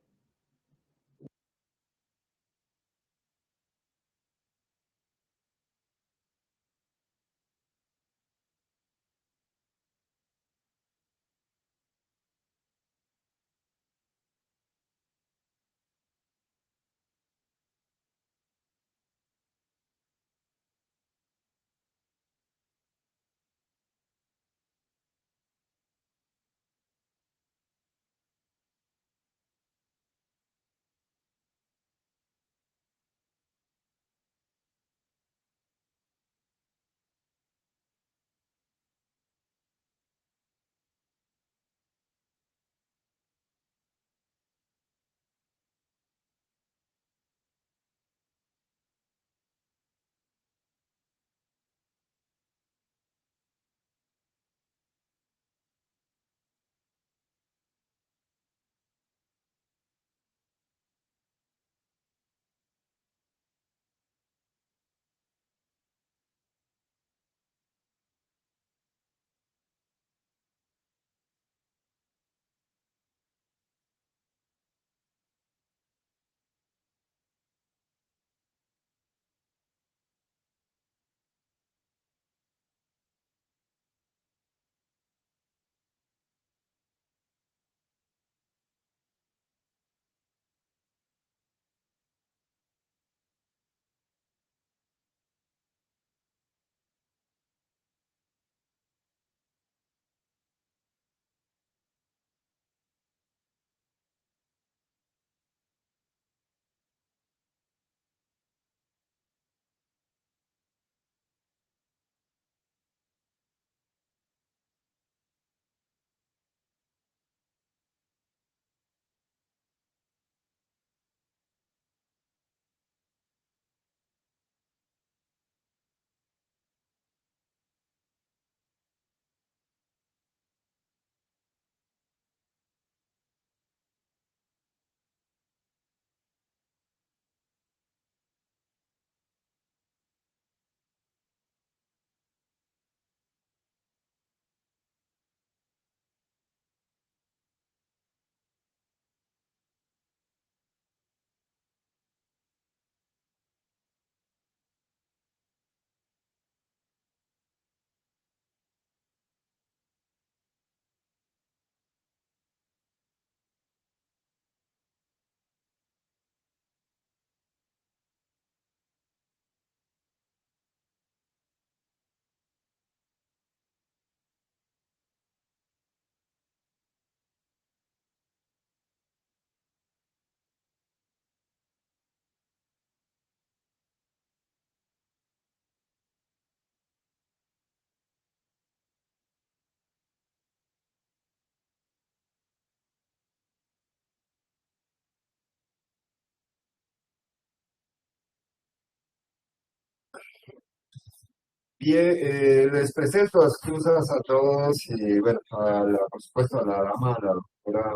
Speaker 3: Bien, les presento las excusas a todos y bueno, por supuesto a la dama, a la doctora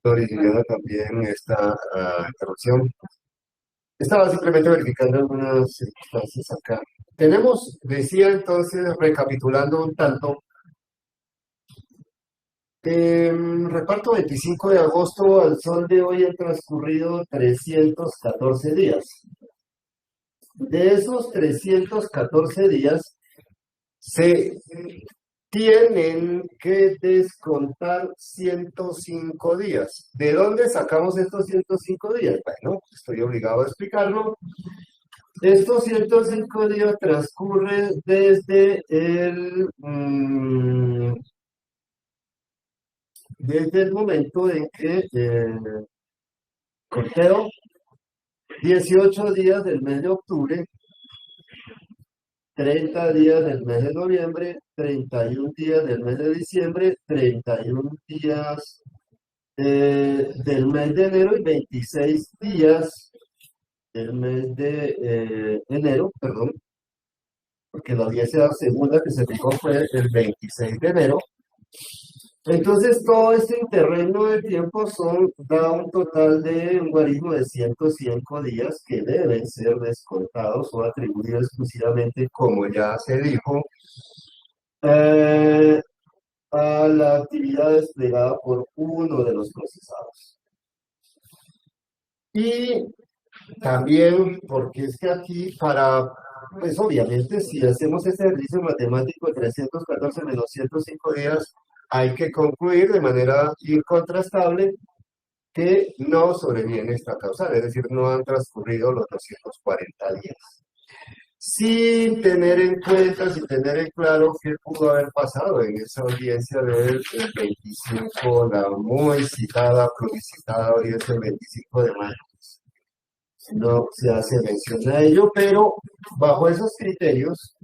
Speaker 3: Doris Liliana también esta interrupción. Estaba simplemente verificando algunas circunstancias acá. Tenemos, decía entonces, recapitulando un tanto, reparto 25 de agosto al sol de hoy han transcurrido 314 días. De esos 314 días, se tienen que descontar 105 días. ¿De dónde sacamos estos 105 días? Bueno, estoy obligado a explicarlo. Estos 105 días transcurren desde desde el momento en que conteo 18 días del mes de octubre, 30 días del mes de noviembre, 31 días del mes de diciembre, 31 días del mes de enero y 26 días del mes de enero, perdón, porque la 10 segunda que se fijó fue el 26 de enero. Entonces, todo este terreno de tiempo da un total de un guarismo de 105 días que deben ser descontados o atribuidos exclusivamente, como ya se dijo, a la actividad desplegada por uno de los procesados. Y también, porque es que aquí pues obviamente si hacemos ese ejercicio matemático de 314 menos 105 días, hay que concluir de manera incontrastable que no sobreviene esta causal, es decir, no han transcurrido los 240 días. Sin tener en cuenta, sin tener en claro qué pudo haber pasado en esa audiencia del 25, la muy citada, pluricitada audiencia del 25 de mayo. No se hace mención a ello, pero bajo esos criterios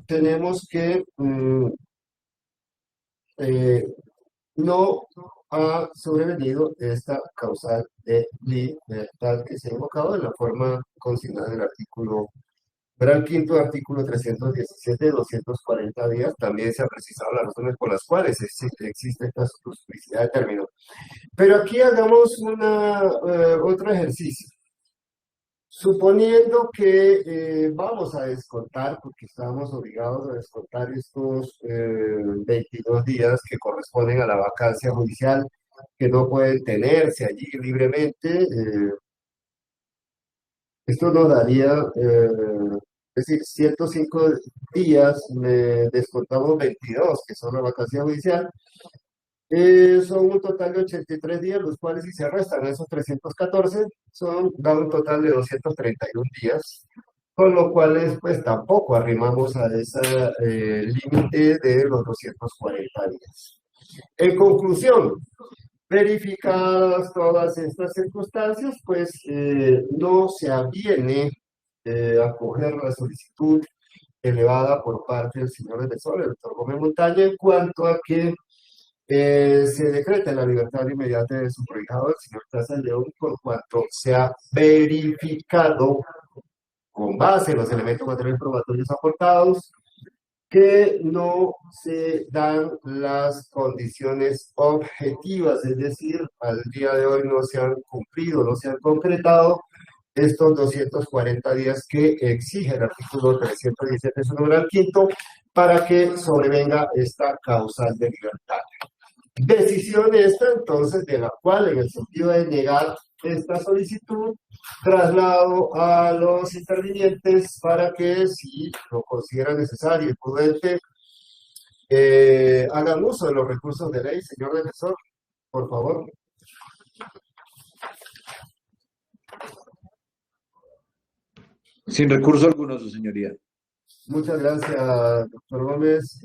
Speaker 3: tenemos que no ha sobrevenido esta causal de libertad que se ha invocado en la forma consignada en el artículo, gran quinto artículo 317, 240 días. También se han precisado las razones por las cuales existe esta duplicidad de términos. Pero aquí hagamos otro ejercicio. Suponiendo que vamos a descontar, porque estamos obligados a descontar estos 22 días que corresponden a la vacancia judicial, que no pueden tenerse allí libremente, esto nos daría, es decir, 105 días, descontamos 22, que son la vacancia judicial, son un total de 83 días, los cuales si se restan esos 314, da un total de 231 días, con lo cual pues tampoco arrimamos a ese límite de los 240 días. En conclusión, verificadas todas estas circunstancias, pues no se aviene a acoger la solicitud elevada por parte del señor defensor, el doctor Gómez Montaña, en cuanto a que se decreta la libertad inmediata de su prohijado, el señor Casas León, por cuanto se ha verificado, con base en los elementos materiales probatorios aportados, que no se dan las condiciones objetivas, es decir, al día de hoy no se han cumplido, no se han concretado estos 240 días que exige el artículo 317 su numeral quinto para que sobrevenga esta causal de libertad. Decisión esta, entonces, de la cual, en el sentido de negar esta solicitud, traslado a los intervinientes para que, si lo consideran necesario y prudente, hagan uso de los recursos de ley. Señor defensor, por favor.
Speaker 2: Sin recurso alguno, su señoría.
Speaker 3: Muchas gracias, doctor Gómez.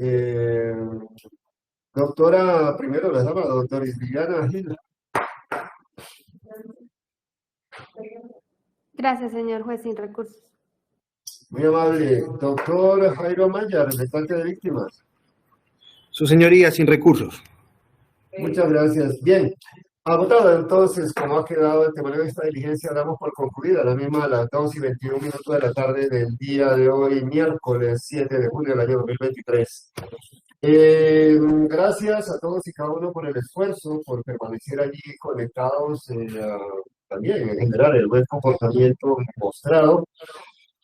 Speaker 3: Doctora, primero la dama, doctora Liliana Gil.
Speaker 4: Gracias, señor juez, sin recursos.
Speaker 3: Muy amable. Doctor Jairo Maya, representante de víctimas.
Speaker 1: Su señoría, sin recursos.
Speaker 3: Muchas gracias. Bien, Agotado entonces, como ha quedado el temario de esta diligencia, damos por concluida la misma a las 2:21 de la tarde del día de hoy, miércoles 7 de junio del año 2023. Gracias a todos y cada uno por el esfuerzo, por permanecer allí conectados, también en general el buen comportamiento mostrado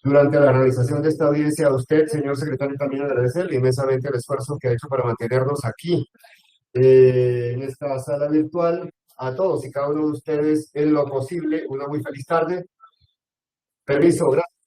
Speaker 3: durante la realización de esta audiencia. A usted, señor secretario, también agradecerle inmensamente el esfuerzo que ha hecho para mantenernos aquí en esta sala virtual. A todos y cada uno de ustedes, en lo posible, una muy feliz tarde. Permiso, gracias.